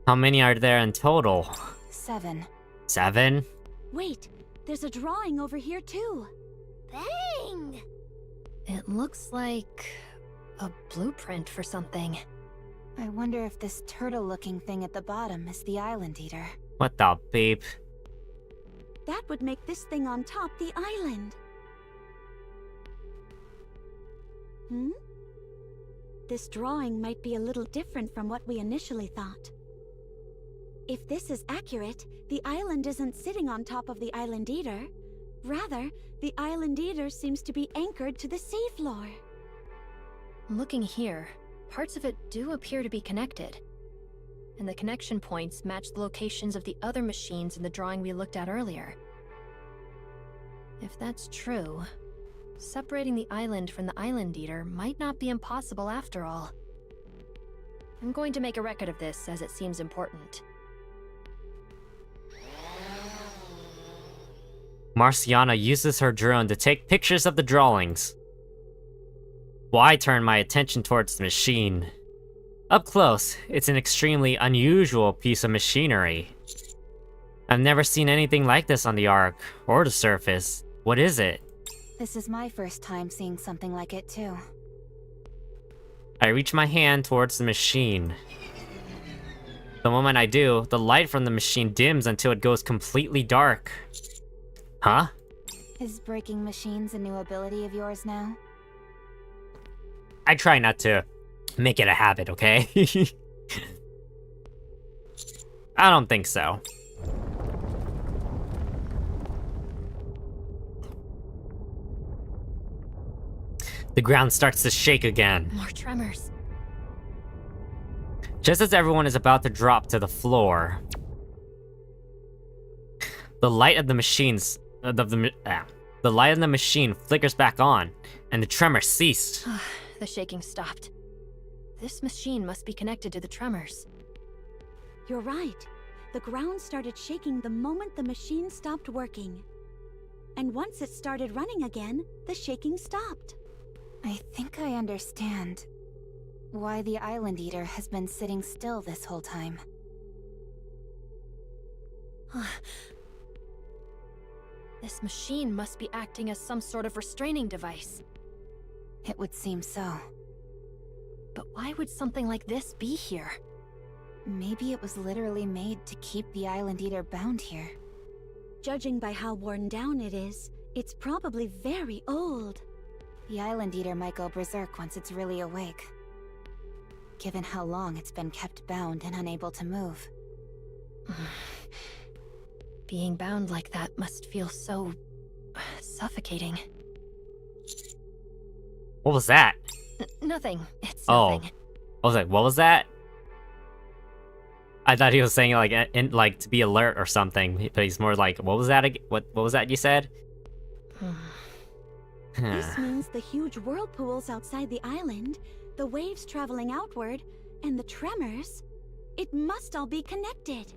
How many are there in total? 7. 7? Wait, there's a drawing over here too. Bang! It looks like a blueprint for something. I wonder if this turtle-looking thing at the bottom is the Island Eater. What the beep? That would make this thing on top the island. This drawing might be a little different from what we initially thought. If this is accurate, the island isn't sitting on top of the Island Eater. Rather, the Island Eater seems to be anchored to the seafloor. Looking here, parts of it do appear to be connected. And the connection points match the locations of the other machines in the drawing we looked at earlier. If that's true, separating the island from the Island Eater might not be impossible after all. I'm going to make a record of this as it seems important. Marciana uses her drone to take pictures of the drawings. Well, I turn my attention towards the machine. Up close, it's an extremely unusual piece of machinery. I've never seen anything like this on the Ark, or the surface. What is it? This is my first time seeing something like it too. I reach my hand towards the machine. The moment I do, the light from the machine dims until it goes completely dark. Huh? Is breaking machines a new ability of yours now? I try not to make it a habit, okay? I don't think so. The ground starts to shake again. More tremors. Just as everyone is about to drop to the floor, the light of the machines, the light of the machine flickers back on, and the tremor ceased. The shaking stopped. This machine must be connected to the tremors. You're right. The ground started shaking the moment the machine stopped working. And once it started running again, the shaking stopped. I think I understand why the Island Eater has been sitting still this whole time. This machine must be acting as some sort of restraining device. It would seem so. But why would something like this be here? Maybe it was literally made to keep the Island Eater bound here. Judging by how worn down it is, it's probably very old. The Island Eater might go berserk once it's really awake, given how long it's been kept bound and unable to move. Being bound like that must feel so suffocating. What was that? Nothing. It's Oh. nothing. I was like, what was that? I thought he was saying like to be alert or something, but he's more like, what was that? What was that you said? This means the huge whirlpools outside the island, the waves traveling outward, and the tremors. It must all be connected.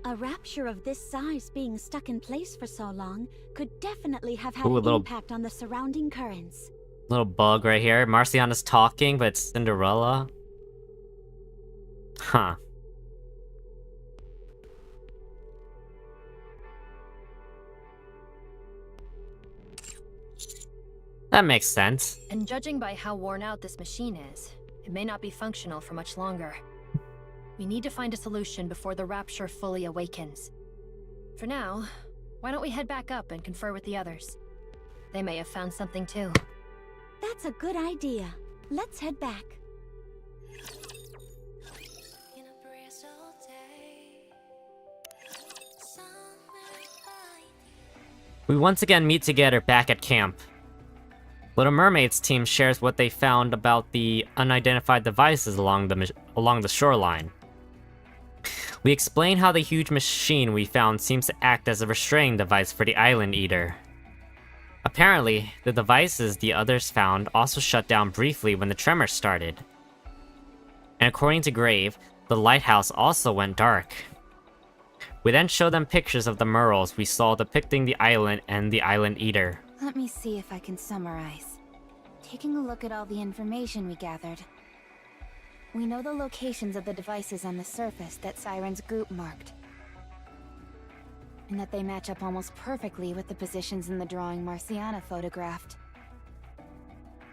A rapture of this size being stuck in place for so long could definitely have had an impact on the surrounding currents. Little bug right here. Marciana's talking, but it's Cinderella. Huh. That makes sense. And judging by how worn out this machine is, it may not be functional for much longer. We need to find a solution before the Rapture fully awakens. For now, why don't we head back up and confer with the others? They may have found something too. That's a good idea. Let's head back. We once again meet together back at camp. Little Mermaid's team shares what they found about the unidentified devices along the shoreline. We explain how the huge machine we found seems to act as a restraining device for the Island Eater. Apparently, the devices the others found also shut down briefly when the tremors started. And according to Grave, the lighthouse also went dark. We then show them pictures of the murals we saw depicting the island and the Island Eater. Let me see if I can summarize. Taking a look at all the information we gathered. We know the locations of the devices on the surface that Siren's group marked. And that they match up almost perfectly with the positions in the drawing Marciana photographed.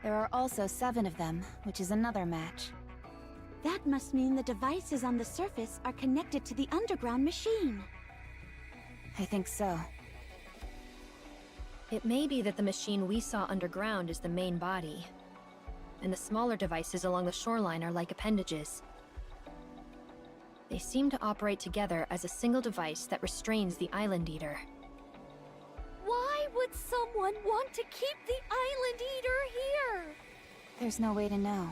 There are also 7 of them, which is another match. That must mean the devices on the surface are connected to the underground machine. I think so. It may be that the machine we saw underground is the main body, and the smaller devices along the shoreline are like appendages. They seem to operate together as a single device that restrains the Island Eater. Why would someone want to keep the Island Eater here? There's no way to know.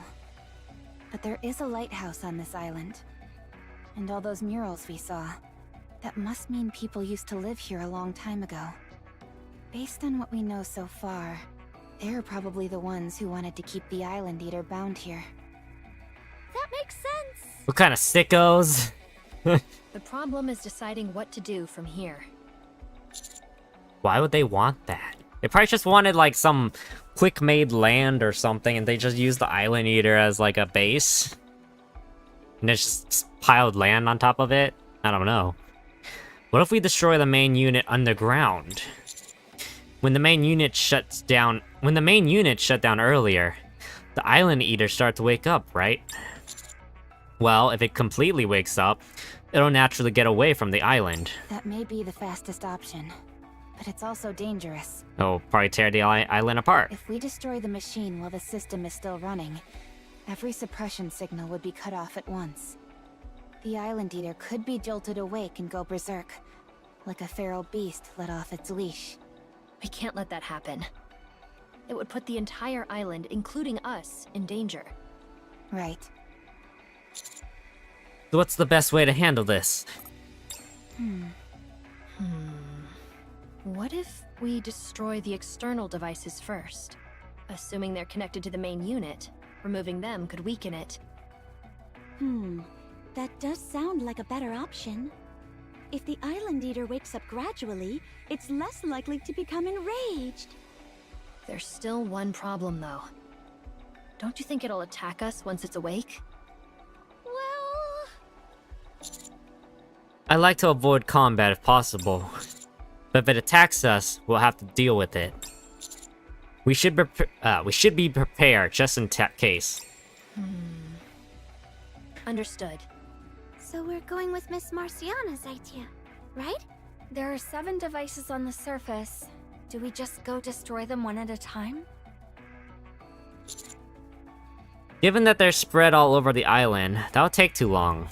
But there is a lighthouse on this island. And all those murals we saw. That must mean people used to live here a long time ago. Based on what we know so far, they're probably the ones who wanted to keep the Island Eater bound here. That makes sense. What kind of sickos? The problem is deciding what to do from here. Why would they want that? They probably just wanted like some quick-made land or something, and they just used the Island Eater as like a base. And it's just piled land on top of it? I don't know. What if we destroy the main unit underground? When the main unit shut down earlier, the Island Eater starts to wake up, right? Well, if it completely wakes up, it'll naturally get away from the island. That may be the fastest option. But it's also dangerous. It'll probably tear the island apart. If we destroy the machine while the system is still running, every suppression signal would be cut off at once. The Island Eater could be jolted awake and go berserk, like a feral beast let off its leash. We can't let that happen. It would put the entire island, including us, in danger. Right. So what's the best way to handle this? What if we destroy the external devices first? Assuming they're connected to the main unit, removing them could weaken it. That does sound like a better option. If the Island Eater wakes up gradually, it's less likely to become enraged. There's still one problem, though. Don't you think it'll attack us once it's awake? Well... I like to avoid combat if possible. But if it attacks us, we'll have to deal with it. We should be prepared just in case. Understood. So we're going with Miss Marciana's idea, right? There are 7 devices on the surface. Do we just go destroy them one at a time? Given that they're spread all over the island, that'll take too long.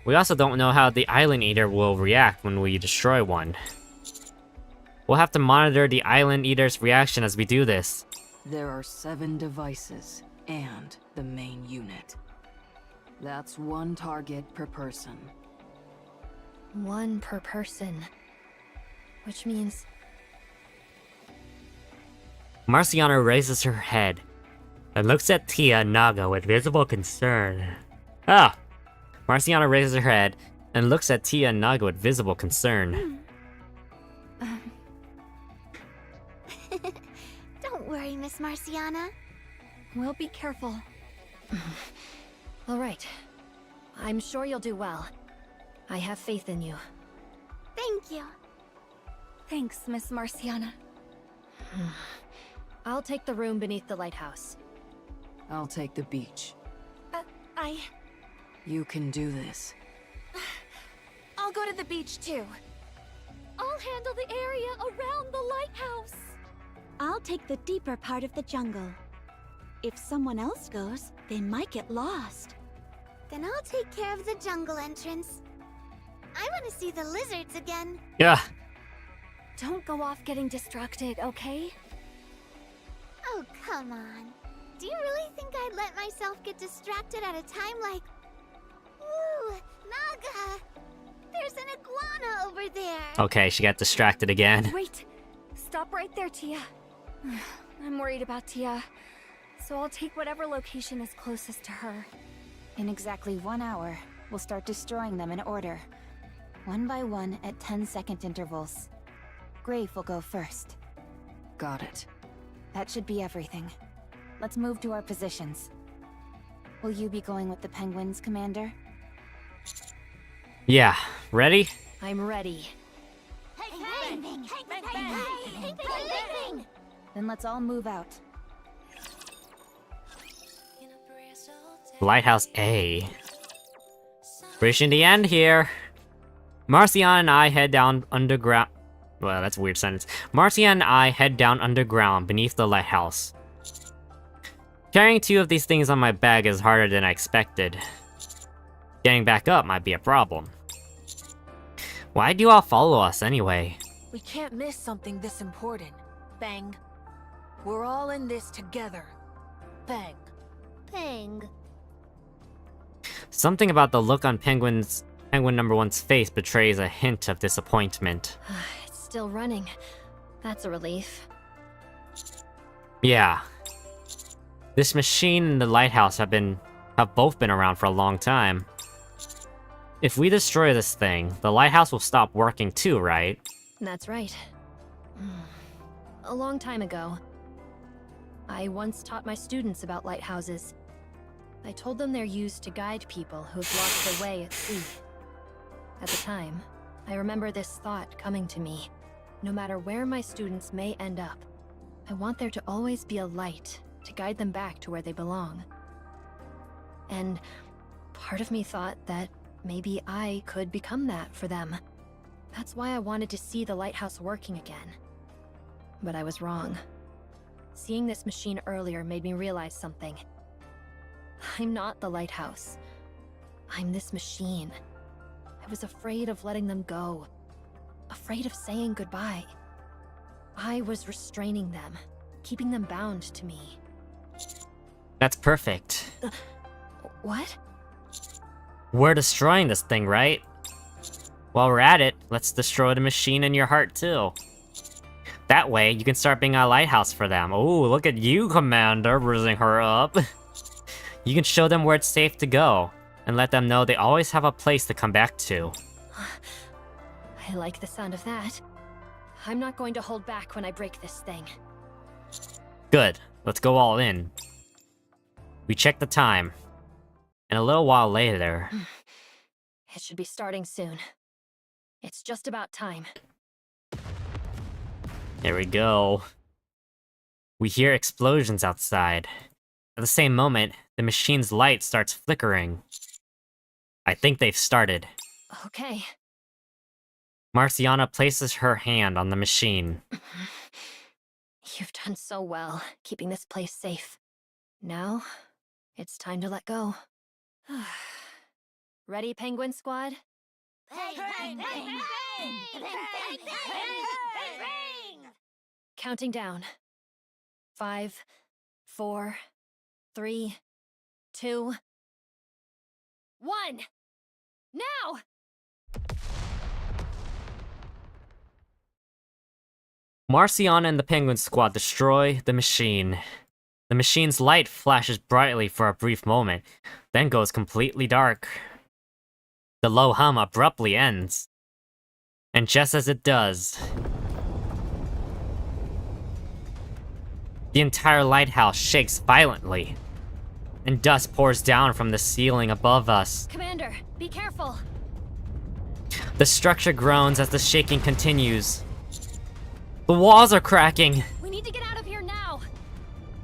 We also don't know how the Island Eater will react when we destroy one. We'll have to monitor the Island Eater's reaction as we do this. There are 7 devices and the main unit. That's 1 target per person. 1 per person. Which means... Marciana raises her head and looks at Tia and Naga with visible concern. Marciana raises her head and looks at Tia and Naga with visible concern. Don't worry, Miss Marciana. We'll be careful. All right. I'm sure you'll do well. I have faith in you. Thank you. Thanks, Miss Marciana. I'll take the room beneath the lighthouse. I'll take the beach. You can do this. I'll go to the beach too. I'll handle the area around the lighthouse. I'll take the deeper part of the jungle. If someone else goes, they might get lost. Then I'll take care of the jungle entrance. I want to see the lizards again. Yeah. Don't go off getting distracted, okay? Oh, come on. Do you really think I'd let myself get distracted at a time like... Ooh, Naga! There's an iguana over there! Okay, she got distracted again. Wait! Stop right there, Tia. I'm worried about Tia. so I'll take whatever location is closest to her. In exactly 1 hour, we'll start destroying them in order. One by one at 10-second intervals. Grave will go first. Got it. That should be everything. Let's move to our positions. Will you be going with the penguins, Commander? Yeah, ready? I'm ready. Then let's all move out. Lighthouse A. Reaching the end here. Marcion and I head down underground. Well, that's a weird sentence. Marcion and I head down underground beneath the lighthouse. Carrying 2 of these things on my back is harder than I expected. Getting back up might be a problem. Why do you all follow us anyway? We can't miss something this important. Bang. We're all in this together. Bang. Bang. Something about the look on Penguin number 1's face betrays a hint of disappointment. It's still running. That's a relief. Yeah. This machine and the lighthouse have both been around for a long time. If we destroy this thing, the lighthouse will stop working too, right? That's right. A long time ago, I once taught my students about lighthouses. I told them they're used to guide people who have lost their way at sea. At the time, I remember this thought coming to me. No matter where my students may end up, I want there to always be a light to guide them back to where they belong. And part of me thought that maybe I could become that for them. That's why I wanted to see the lighthouse working again. But I was wrong. Seeing this machine earlier made me realize something. I'm not the lighthouse. I'm this machine. I was afraid of letting them go. Afraid of saying goodbye. I was restraining them, keeping them bound to me. That's perfect. What? We're destroying this thing, right? While we're at it, let's destroy the machine in your heart too. That way, you can start being a lighthouse for them. Oh, look at you, Commander, bruising her up. You can show them where it's safe to go, and let them know they always have a place to come back to. I like the sound of that. I'm not going to hold back when I break this thing. Good, let's go all in. We check the time, and a little while later... It should be starting soon. It's just about time. Here we go. We hear explosions outside. At the same moment, the machine's light starts flickering. I think they've started. Okay. Marciana places her hand on the machine. You've done so well, keeping this place safe. Now, it's time to let go. Ready, Penguin Squad? Counting down. 5, 4, 3, 2, 1. Now! Marciana and the Penguin Squad destroy the machine. The machine's light flashes brightly for a brief moment, then goes completely dark. The low hum abruptly ends. And just as it does, the entire lighthouse shakes violently, and dust pours down from the ceiling above us. Commander, be careful! The structure groans as the shaking continues. The walls are cracking! We need to get out of here now!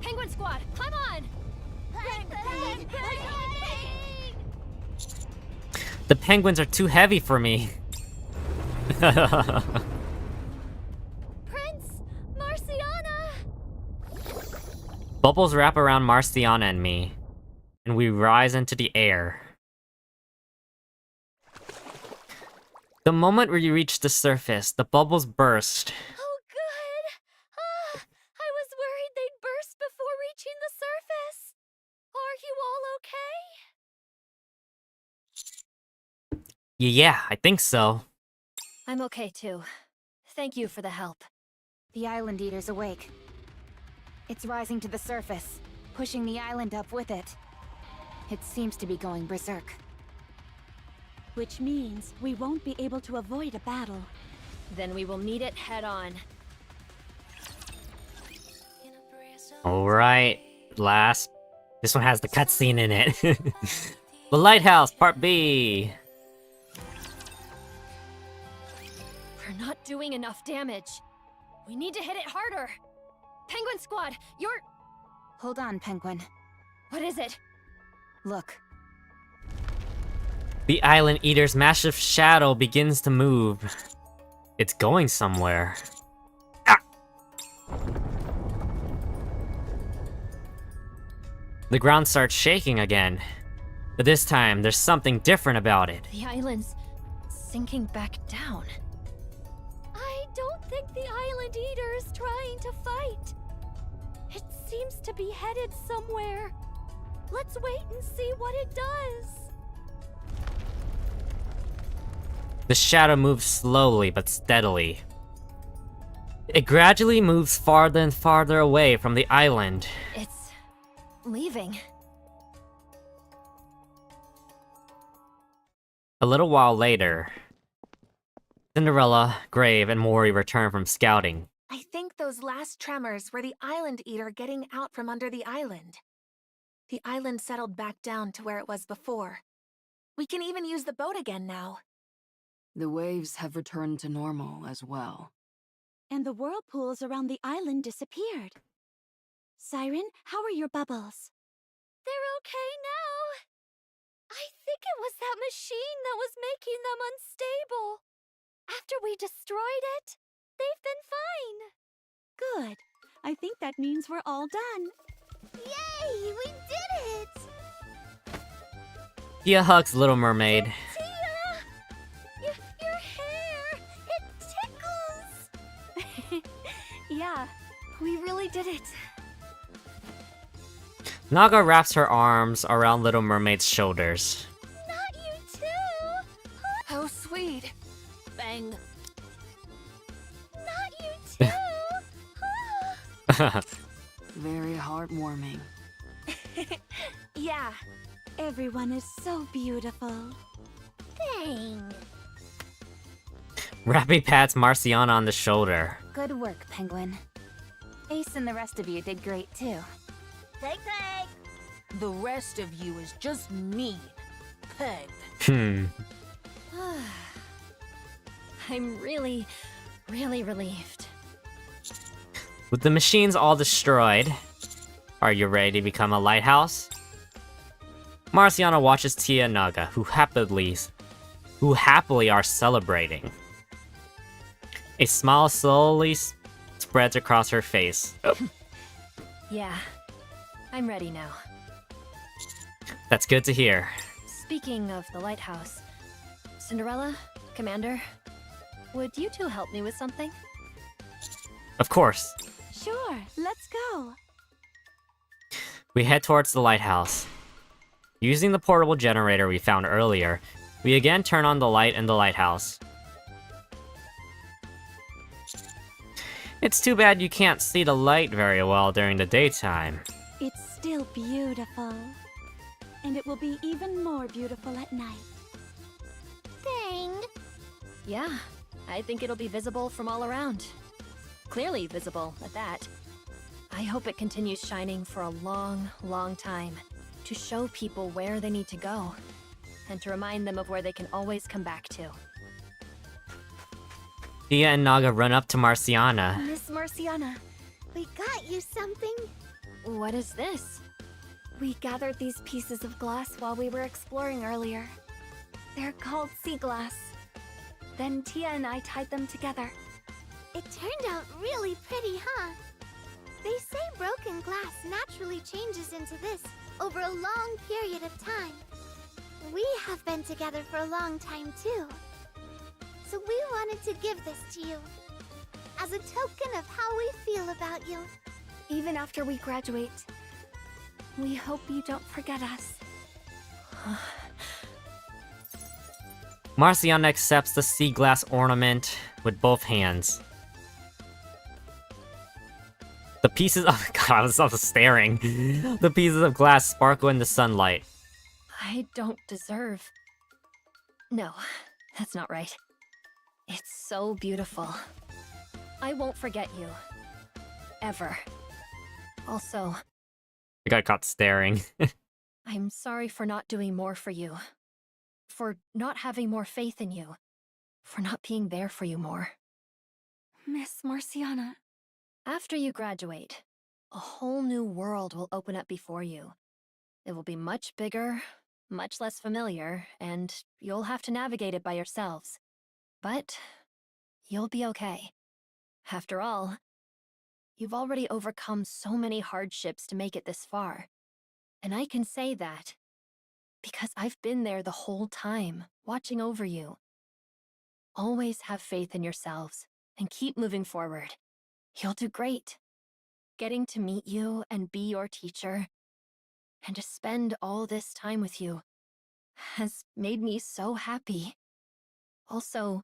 Penguin Squad, climb on! The penguins are too heavy for me. Prince! Marciana! Bubbles wrap around Marciana and me, and we rise into the air. The moment we reach the surface, the bubbles burst. Oh, good! I was worried they'd burst before reaching the surface. Are you all okay? Yeah, I think so. I'm okay too. Thank you for the help. The Island Eater's awake. It's rising to the surface. pushing the island up with it. It seems to be going berserk. Which means we won't be able to avoid a battle. Then we will meet it head on. Alright, last. This one has the cutscene in it. The Lighthouse, Part B! We're not doing enough damage. We need to hit it harder. Penguin Squad, you're... Hold on, Penguin. What is it? Look. The Island Eater's massive shadow begins to move. It's going somewhere. Ah! The ground starts shaking again. But this time, there's something different about it. The island's sinking back down. I don't think the Island Eater is trying to fight. It seems to be headed somewhere. Let's wait and see what it does. The shadow moves slowly but steadily. It gradually moves farther and farther away from the island. It's... leaving. A little while later, Cinderella, Grave, and Mori return from scouting. I think those last tremors were the Island Eater getting out from under the island. The island settled back down to where it was before. We can even use the boat again now. The waves have returned to normal as well. And the whirlpools around the island disappeared. Siren, how are your bubbles? They're okay now. I think it was that machine that was making them unstable. After we destroyed it, they've been fine. Good. I think that means we're all done. Yay! We did it! Tia hugs Little Mermaid. Tia! Your hair! It tickles! Yeah, we really did it. Naga wraps her arms around Little Mermaid's shoulders. Not you too! How sweet. Bang. Not you too! Very heartwarming. Yeah. Everyone is so beautiful. Dang. Rappy pats Marciana on the shoulder. Good work, Penguin. Ace and the rest of you did great too. Peg peg! The rest of you is just mean. Peg. I'm really, really relieved. With the machines all destroyed, are you ready to become a lighthouse? Marciana watches Tia and Naga, who happily are celebrating. A smile slowly spreads across her face. Oh, Yeah, I'm ready now. that's good to hear. Speaking of the lighthouse, Cinderella, Commander, would you two help me with something? Of course. Sure, let's go. We head towards the lighthouse. Using the portable generator we found earlier, we again turn on the light in the lighthouse. It's too bad you can't see the light very well during the daytime. It's still beautiful. And it will be even more beautiful at night. Dang. Yeah, I think it'll be visible from all around. Clearly visible, at that. I hope it continues shining for a long, long time. To show people where they need to go. And to remind them of where they can always come back to. Tia and Naga run up to Marciana. Miss Marciana, We got you something. What is this? we gathered these pieces of glass while we were exploring earlier. They're called sea glass. Then Tia and I tied them together. It turned out really pretty, huh? They say broken glass naturally changes into this over a long period of time. We have been together for a long time too. So we wanted to give this to you as a token of how we feel about you. Even after we graduate, we hope you don't forget us. Marciana accepts the sea glass ornament with both hands. The pieces of God, I was staring. The pieces of glass sparkle in the sunlight. I don't deserve... No, that's not right. It's so beautiful. I won't forget you. Ever. Also, I got caught staring. I'm sorry for not doing more for you. For not having more faith in you. For not being there for you more. Miss Marciana. After you graduate, a whole new world will open up before you. It will be much bigger, much less familiar, and you'll have to navigate it by yourselves. But you'll be okay. After all, you've already overcome so many hardships to make it this far. And I can say that because I've been there the whole time, watching over you. Always have faith in yourselves and keep moving forward. You'll do great. Getting to meet you and be your teacher, and to spend all this time with you, has made me so happy. Also,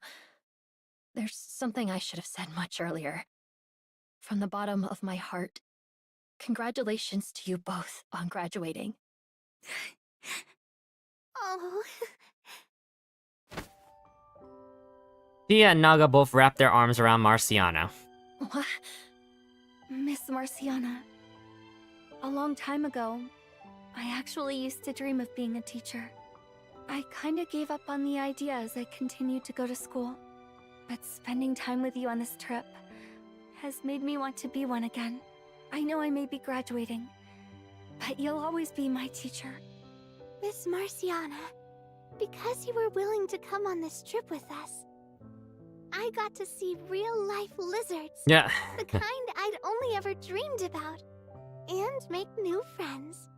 there's something I should have said much earlier. From the bottom of my heart, congratulations to you both on graduating. Oh. Tia and Naga both wrap their arms around Marciana. What? Miss Marciana. A long time ago, I actually used to dream of being a teacher. I kinda gave up on the idea as I continued to go to school. But spending time with you on this trip has made me want to be one again. I know I may be graduating, but you'll always be my teacher. Miss Marciana, because you were willing to come on this trip with us, I got to see real-life lizards. Yeah. The kind I'd only ever dreamed about. And make new friends.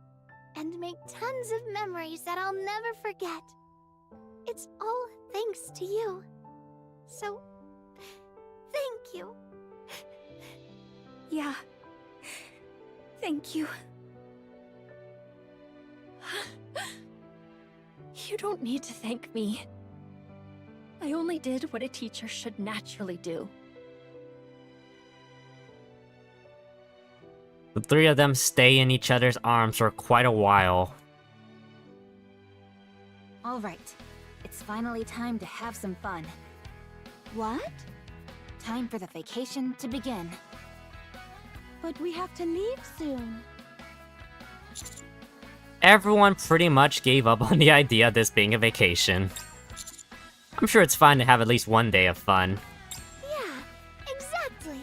And make tons of memories that I'll never forget. It's all thanks to you. So, thank you. Yeah. Thank you. You don't need to thank me. I only did what a teacher should naturally do. The three of them stay in each other's arms for quite a while. Alright, it's finally time to have some fun. What? Time for the vacation to begin. But we have to leave soon. Everyone pretty much gave up on the idea of this being a vacation. I'm sure it's fine to have at least one day of fun. Yeah, exactly.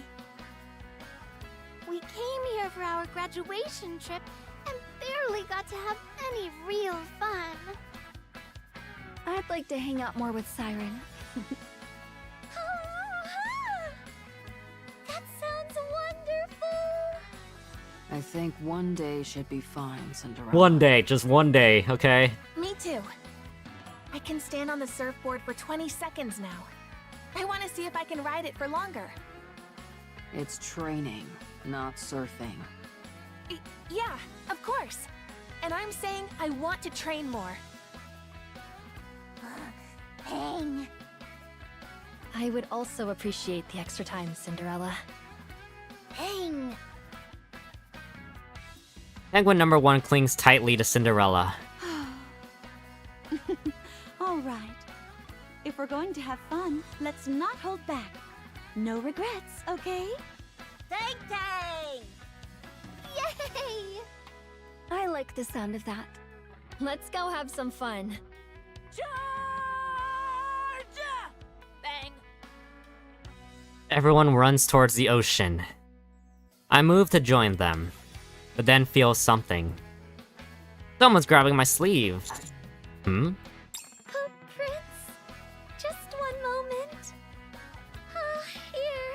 We came here for our graduation trip and barely got to have any real fun. I'd like to hang out more with Siren. That sounds wonderful. I think one day should be fine, Cinderella. One day, just one day, okay? Me too. I can stand on the surfboard for 20 seconds now. I want to see if I can ride it for longer. It's training, not surfing. Yeah, of course. And I'm saying I want to train more. Dang. I would also appreciate the extra time, Cinderella. Dang. Penguin number 1 clings tightly to Cinderella. All right. If we're going to have fun, let's not hold back. No regrets, okay? Dang dang! Yay! I like the sound of that. Let's go have some fun. Bang! Everyone runs towards the ocean. I move to join them, but then feel something. Someone's grabbing my sleeve. Hmm? Oh, Prince. Just one moment. Here.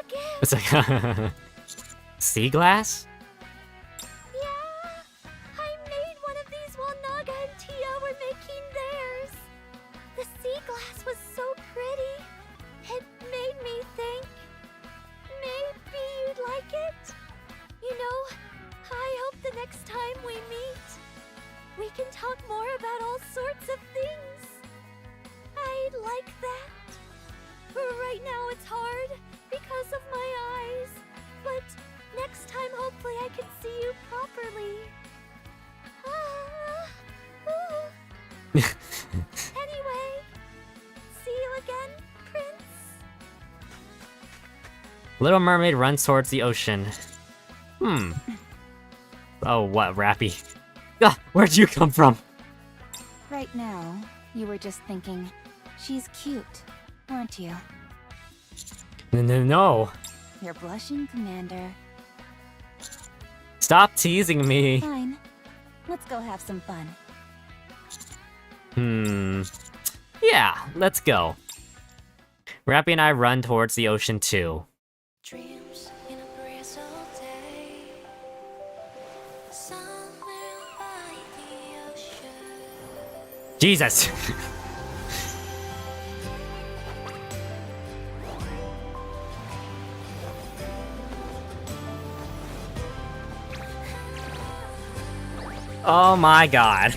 Again. It's like sea glass? Yeah. I made one of these while Naga and Tia were making theirs. The sea glass was so pretty. It made me think. Maybe you'd like it? You know, I hope the next time we meet, we can talk more about all sorts of things. I'd like that. Right now it's hard because of my eyes, but I can see you properly. Ah, ooh. Anyway, see you again, Prince. Little Mermaid runs towards the ocean. Oh, what, Rappy? Ah, where'd you come from? Right now, you were just thinking, she's cute, weren't you? No. You're blushing, Commander. Stop teasing me. Fine. Let's go have some fun. Yeah, let's go. Rappy and I run towards the ocean too. Dreams in a breeze all day. Somewhere by the ocean. Jesus! Oh my god.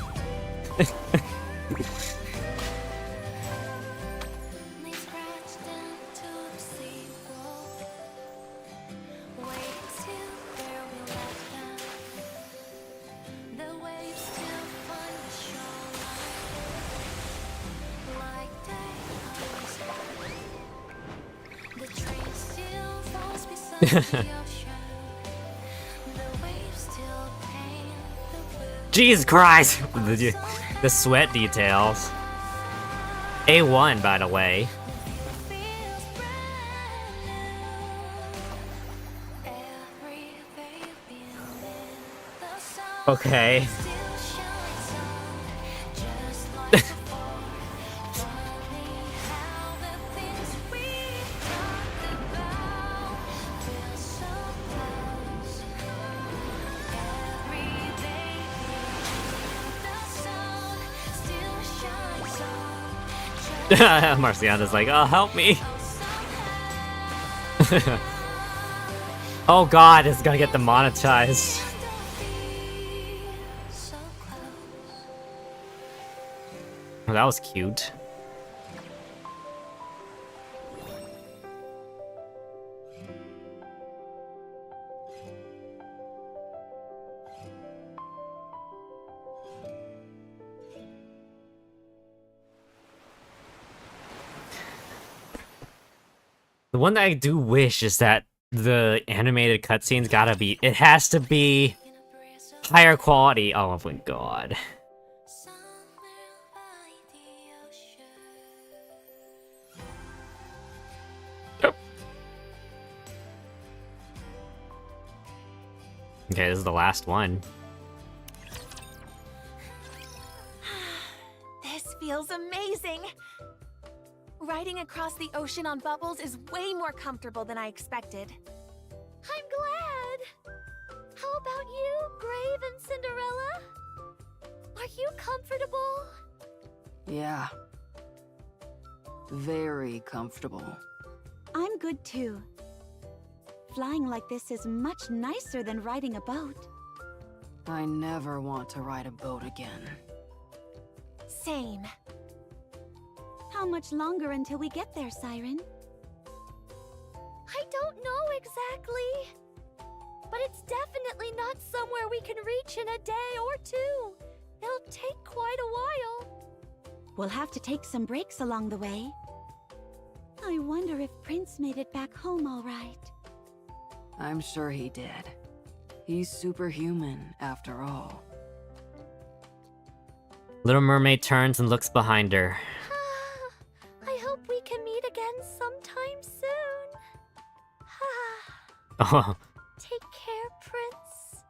They scratched into the seawall. Waves still where we left them. The waves still find the shoreline. Like they always have. The train still falls beside the ocean. The waves still paint the blue. Jesus Christ! The sweat details. A1, by the way. Feels brand new. Every baby in the sun Okay. still shines on, just like before. Funny how the things we talked about feel so close. Every baby in the sun still shines on, just Marciana's like, oh, help me. Oh god, it's gonna get demonetized. Oh, that was cute. The one that I do wish is that the animated cutscenes gotta be, it has to be higher quality. Oh my god. Okay, this is the last one. This feels amazing! Riding across the ocean on bubbles is way more comfortable than I expected. I'm glad. How about you, Grave and Cinderella? Are you comfortable? Yeah. Very comfortable. I'm good too. Flying like this is much nicer than riding a boat. I never want to ride a boat again. Same. How much longer until we get there, Siren? I don't know exactly. But it's definitely not somewhere we can reach in a day or two. It'll take quite a while. We'll have to take some breaks along the way. I wonder if Prince made it back home all right. I'm sure he did. He's superhuman, after all. Little Mermaid turns and looks behind her. I hope we can meet again sometime soon. Oh, Take care, Prince.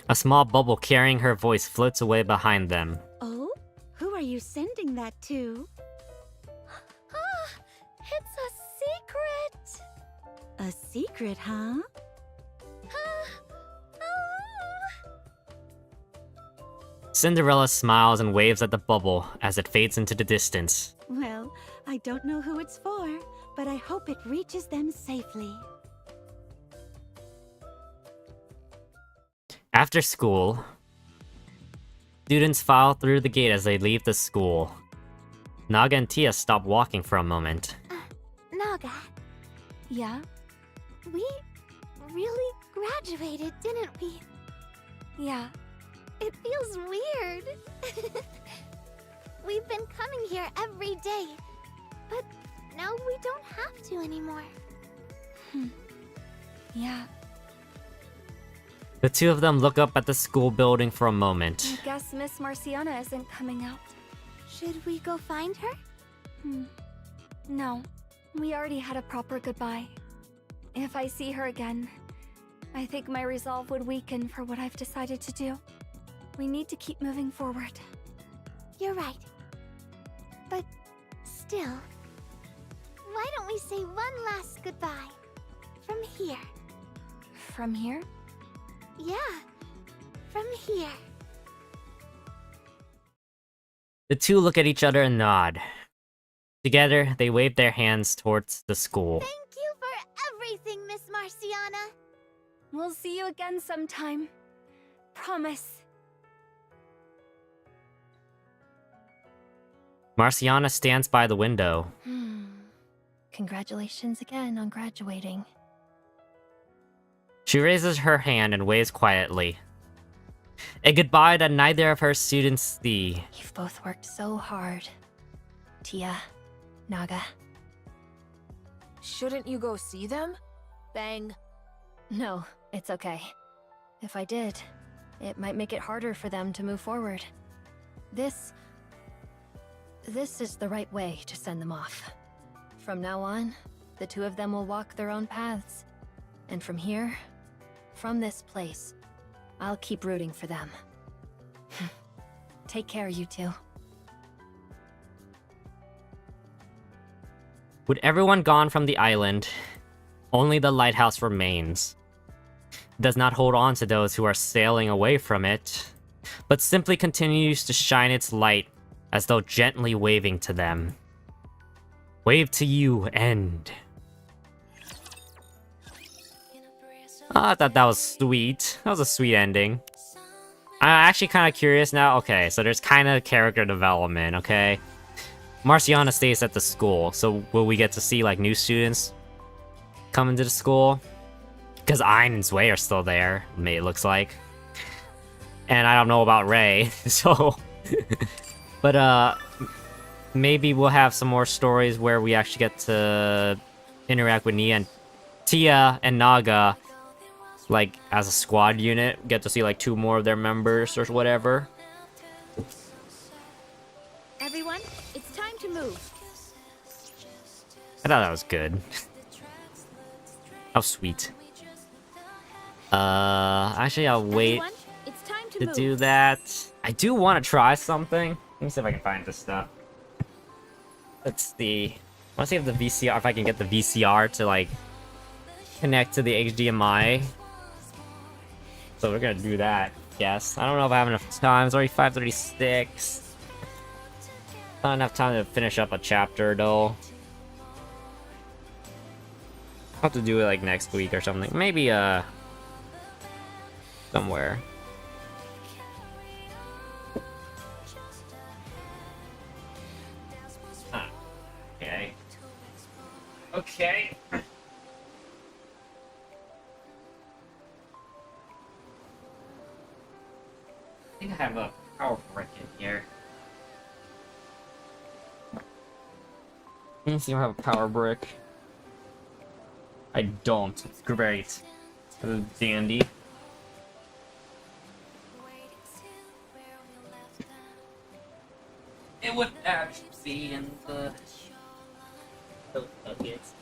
a small bubble carrying her voice floats away behind them. Oh? Who are you sending that to? It's a secret. A secret, huh? Cinderella smiles and waves at the bubble as it fades into the distance. Well, I don't know who it's for, but I hope it reaches them safely. After school, students file through the gate as they leave the school. Naga and Tia stop walking for a moment. Naga, Yeah? we really graduated, didn't we? Yeah. It feels weird. We've been coming here every day, but now we don't have to anymore. Yeah. The two of them look up at the school building for a moment. I guess Miss Marciana isn't coming out. Should we go find her? No. We already had a proper goodbye. If I see her again, I think my resolve would weaken for what I've decided to do. We need to keep moving forward. You're right. But still, why don't we say one last goodbye? From here. From here? Yeah, from here. The two look at each other and nod. Together, they wave their hands towards the school. Thank you for everything, Miss Marciana. We'll see you again sometime. Promise. Marciana stands by the window. Congratulations again on graduating. She raises her hand and waves quietly. A goodbye that neither of her students see. You've both worked so hard. Tia, Naga. Shouldn't you go see them? Bang. No, it's okay. If I did, it might make it harder for them to move forward. This is the right way to send them off. From now on, the two of them will walk their own paths. And from here, from this place, I'll keep rooting for them. Take care, you two. With everyone gone from the island, only the lighthouse remains. It does not hold on to those who are sailing away from it, but simply continues to shine its light as though gently waving to them. Wave to you, end. Oh, I thought that was sweet. That was a sweet ending. I'm actually kind of curious now. Okay, so there's kind of character development, okay? Marciana stays at the school, so will we get to see, like, new students come into the school? Because Ayn and Zwei are still there, it looks like. And I don't know about Ray, so... But, maybe we'll have some more stories where we actually get to interact with Nia and Tia and Naga, like, as a squad unit. Get to see, like, 2 more of their members or whatever. Everyone, it's time to move. I thought that was good. How sweet. Actually, I'll wait Everyone, it's time to to move. do that. I do want to try something. Let me see if I can find this stuff. Let's see. I want to see if the VCR, if I can get the VCR to, like, connect to the HDMI. So we're gonna do that, yes. I don't know if I have enough time. It's already 5:36. Not enough time to finish up a chapter, though. I'll have to do it, like, next week or something. Maybe, somewhere. Ah, okay. Okay. I think I have a power brick in here. Let me see if I have a power brick. I don't. Great. Dandy. It would actually be in the buckets.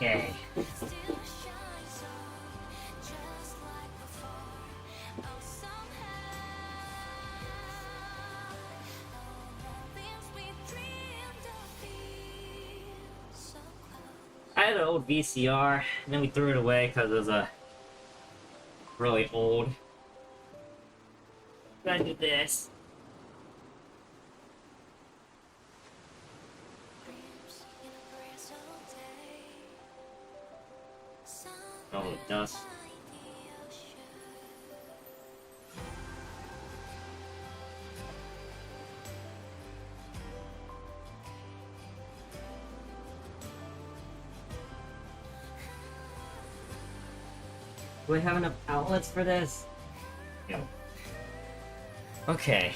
Okay. had an old VCR, and then we threw it away because it was really old. Gotta do this. Oh, dust. Do we have enough outlets for this? No. Okay.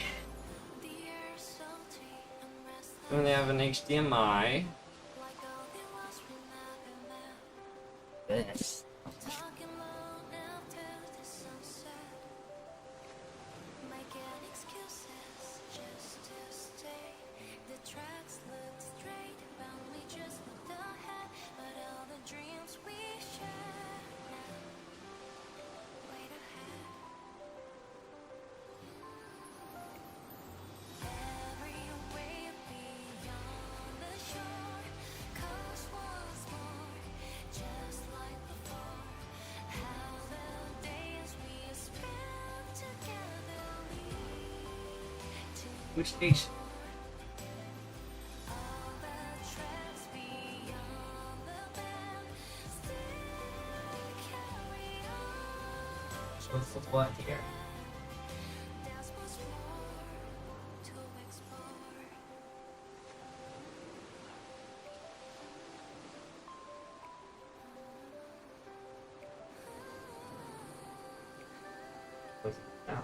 We only have an HDMI. This. Which station? What's the what here? What's it now?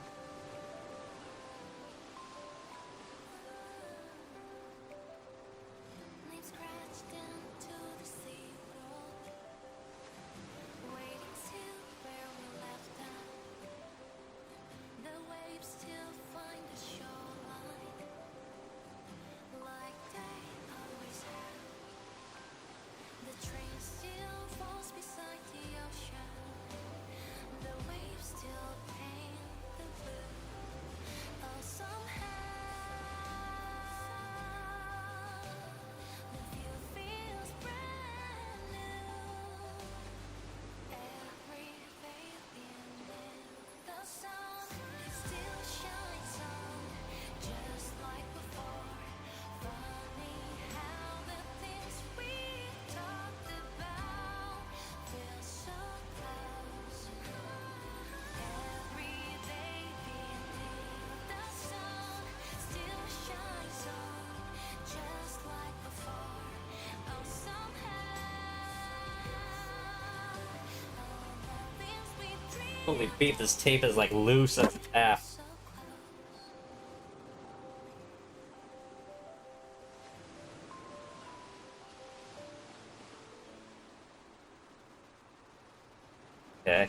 Holy beef, this tape is like loose as F. Okay.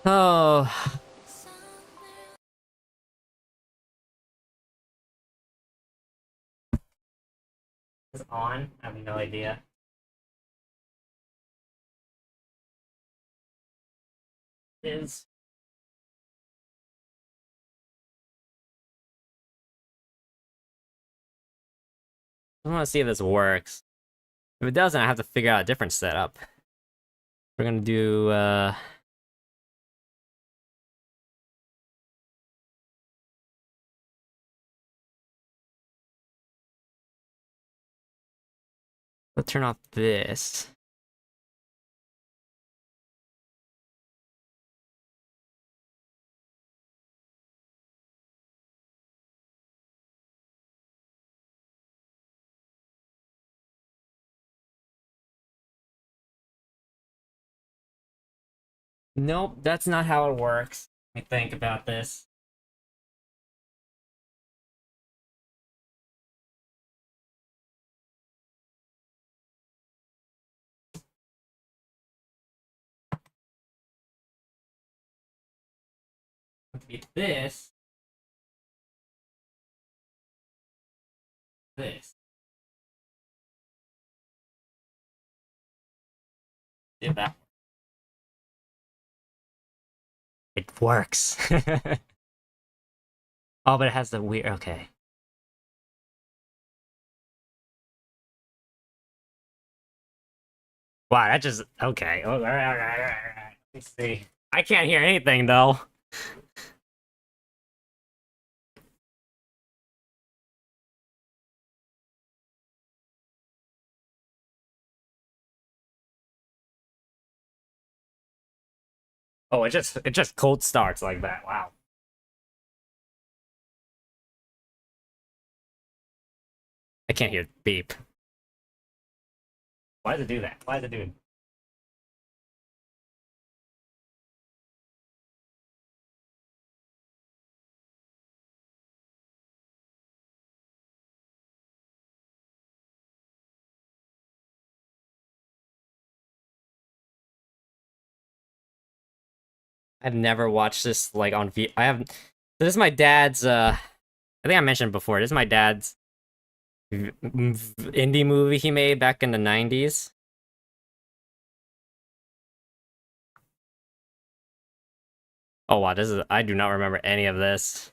Oh. It's on? I have no idea. Is I want to see if this works. If it doesn't, I have to figure out a different setup. We're gonna do let's turn off this. Nope, that's not how it works. Let me think about this. It would be this. This. See if that it works. Oh, but it has the weird. Okay. Wow, that just okay. Oh, alright. Let's see. I can't hear anything though. Oh, it just cold starts like that. Wow. I can't hear beep. Why does it do that? Why does it do? I've never watched this like on V. I have. This is my dad's. I think I mentioned before. This is my dad's indie movie he made back in the 90s. Oh wow, this is. I do not remember any of this.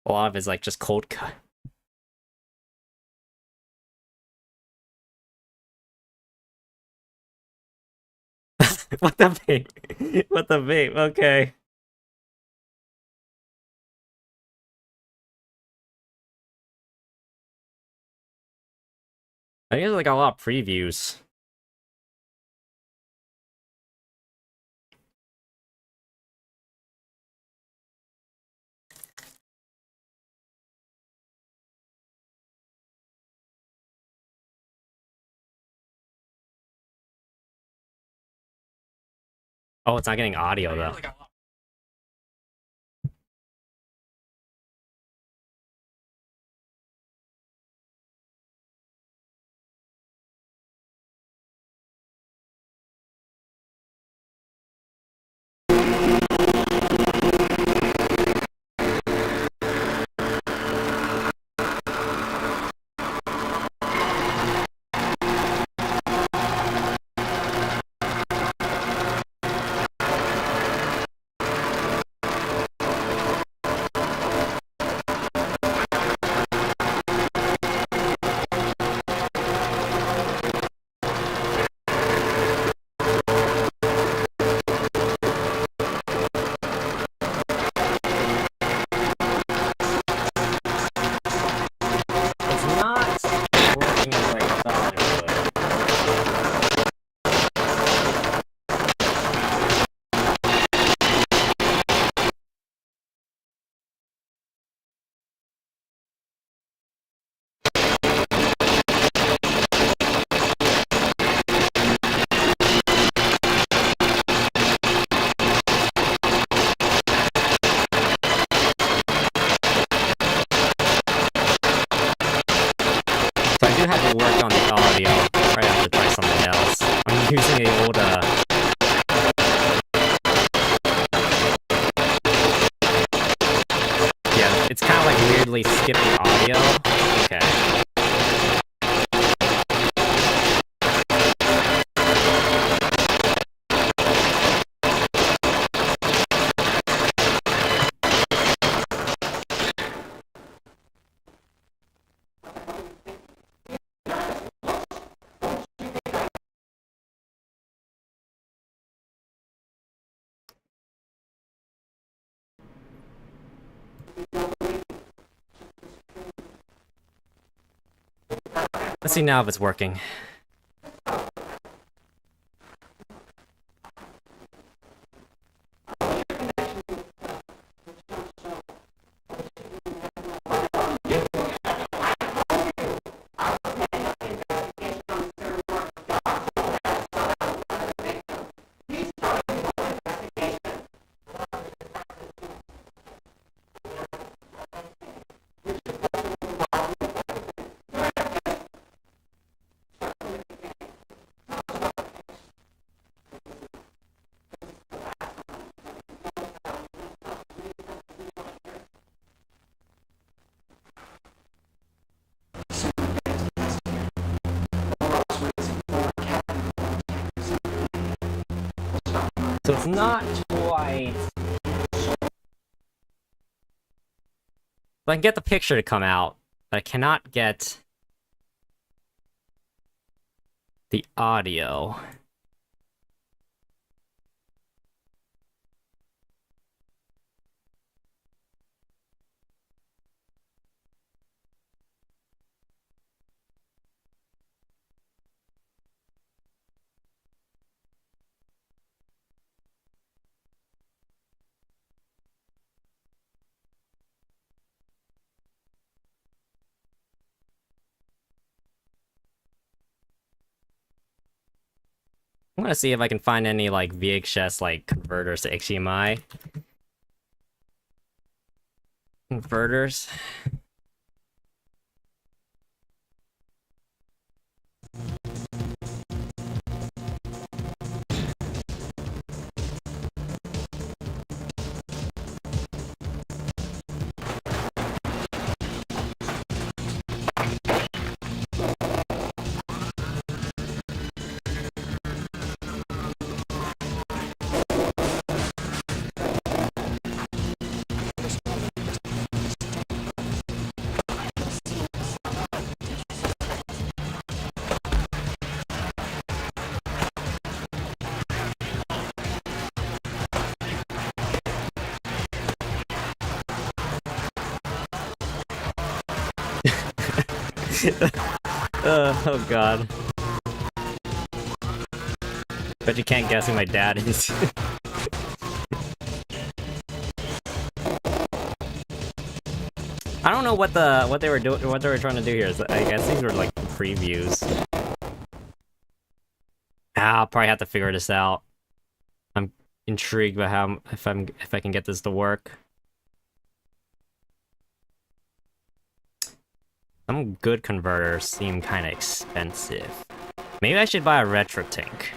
A lot of it's like just cold cut. What the vape? What the vape? Okay. I think there's like a lot of previews. Oh, it's not getting audio though. It's not working as I thought it would. So I do have to work on the audio. Probably have to try something else. I'm using a old yeah, it's kind of like weirdly skipping audio. Okay. Let's see now if it's working. So it's not quite... I can get the picture to come out, but I cannot get The audio. I'm gonna see if I can find any like VHS like converters to HDMI. Converters. Oh god. Bet you can't guess who my dad is. I don't know what they were doing, what they were trying to do here. I guess these were like previews. I'll probably have to figure this out. I'm intrigued by how if I can get this to work. Some good converters seem kind of expensive. Maybe I should buy a retro tank.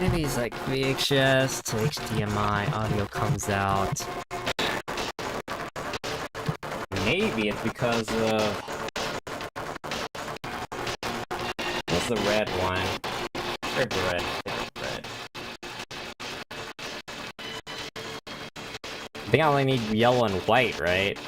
Maybe it's like VHS to HDMI, audio comes out. Maybe it's because of... What's the red one? Red. I think I only need yellow and white, right?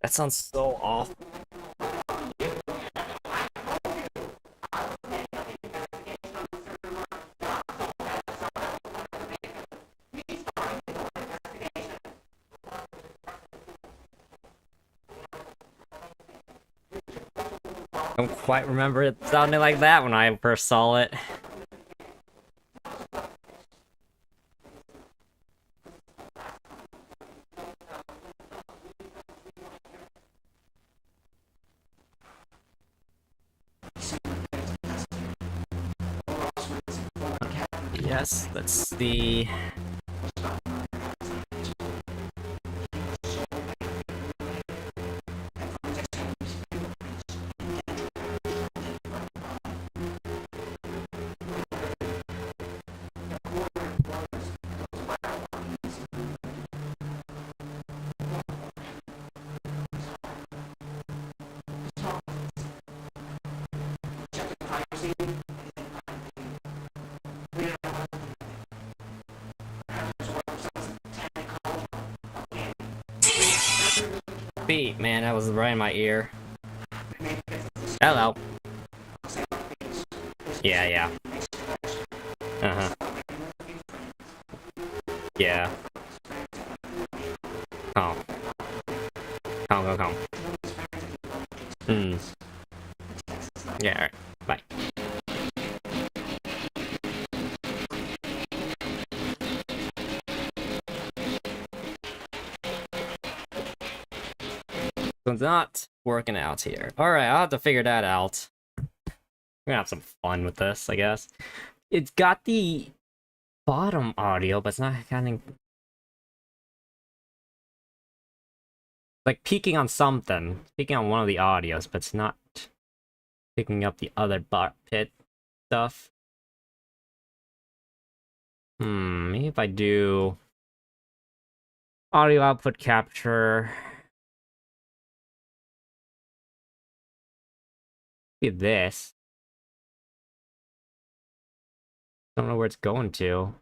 That sounds so off. I don't quite remember it sounding like that when I first saw it. Yes, let's see. beat, man, that was right in my ear. Hello. Yeah, yeah. Uh-huh. Yeah. Calm. Calm, calm, calm. Yeah, alright. Bye. So it's not working out here. Alright, I'll have to figure that out. We're gonna have some fun with this, I guess. It's got the bottom audio, but it's not having... like peaking on something. Peaking on one of the audios, but it's not picking up the other pit stuff. Maybe if I do... audio output capture... maybe this. Don't know where it's going to.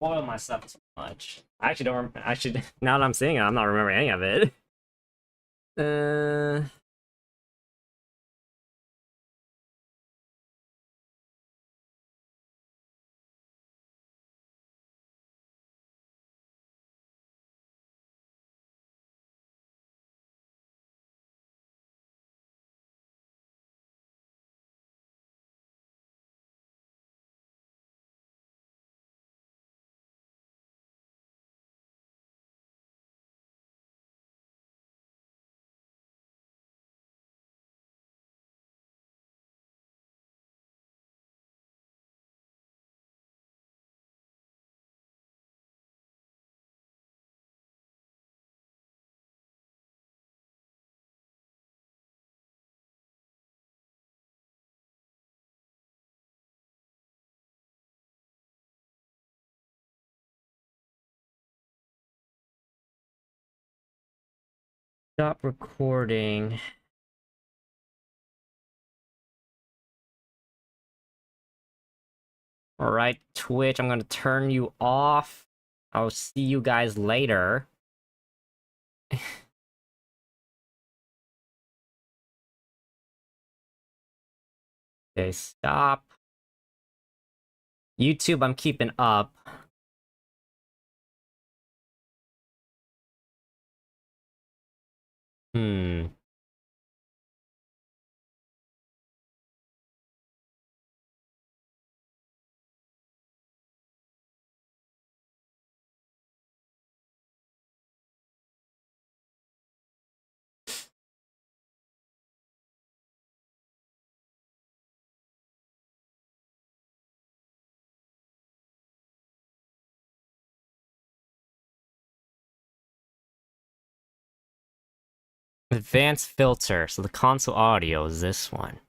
Spoil myself too much. I actually don't. Actually, now that I'm seeing it, I'm not remembering any of it. Stop recording. Alright, Twitch, I'm gonna turn you off. I'll see you guys later. Okay, stop. YouTube, I'm keeping up. Advanced filter, so the console audio is this one.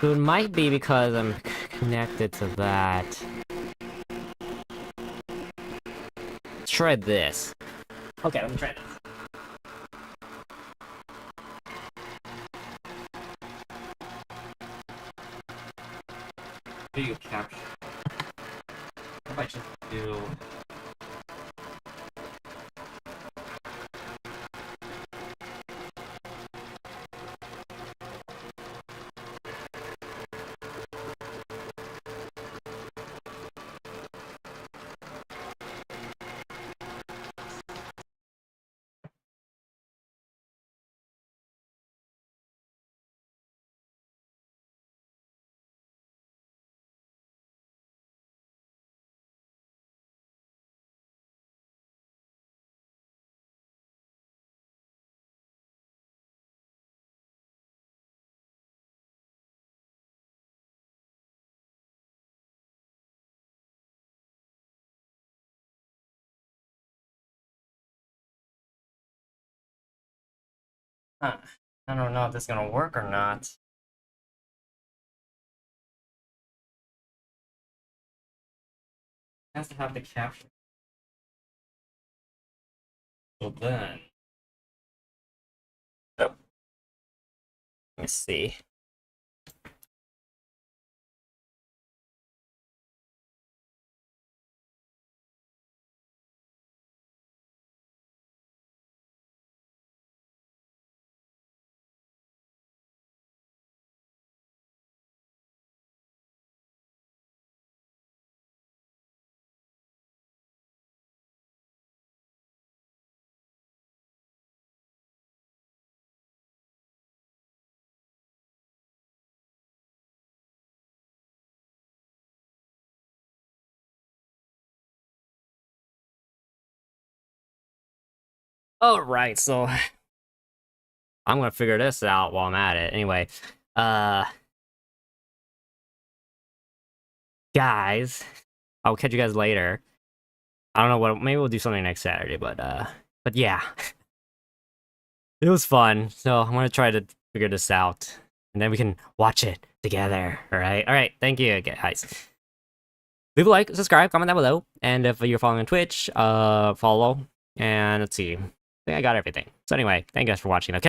So it might be because I'm connected to that. Let's try this. Okay, let me try this. Video capture. What if I just do... Huh. I don't know if this is gonna work or not. Has to have the caption. So then... Oh. Let me see. Alright, so... I'm gonna figure this out while I'm at it. Anyway, guys, I'll catch you guys later. I don't know what, maybe we'll do something next Saturday, but yeah. It was fun, so I'm gonna try to figure this out, and then we can watch it together, alright, thank you, guys. Leave a like, subscribe, comment down below, and if you're following on Twitch, follow, and let's see, I think I got everything. So anyway, thank you guys for watching, okay?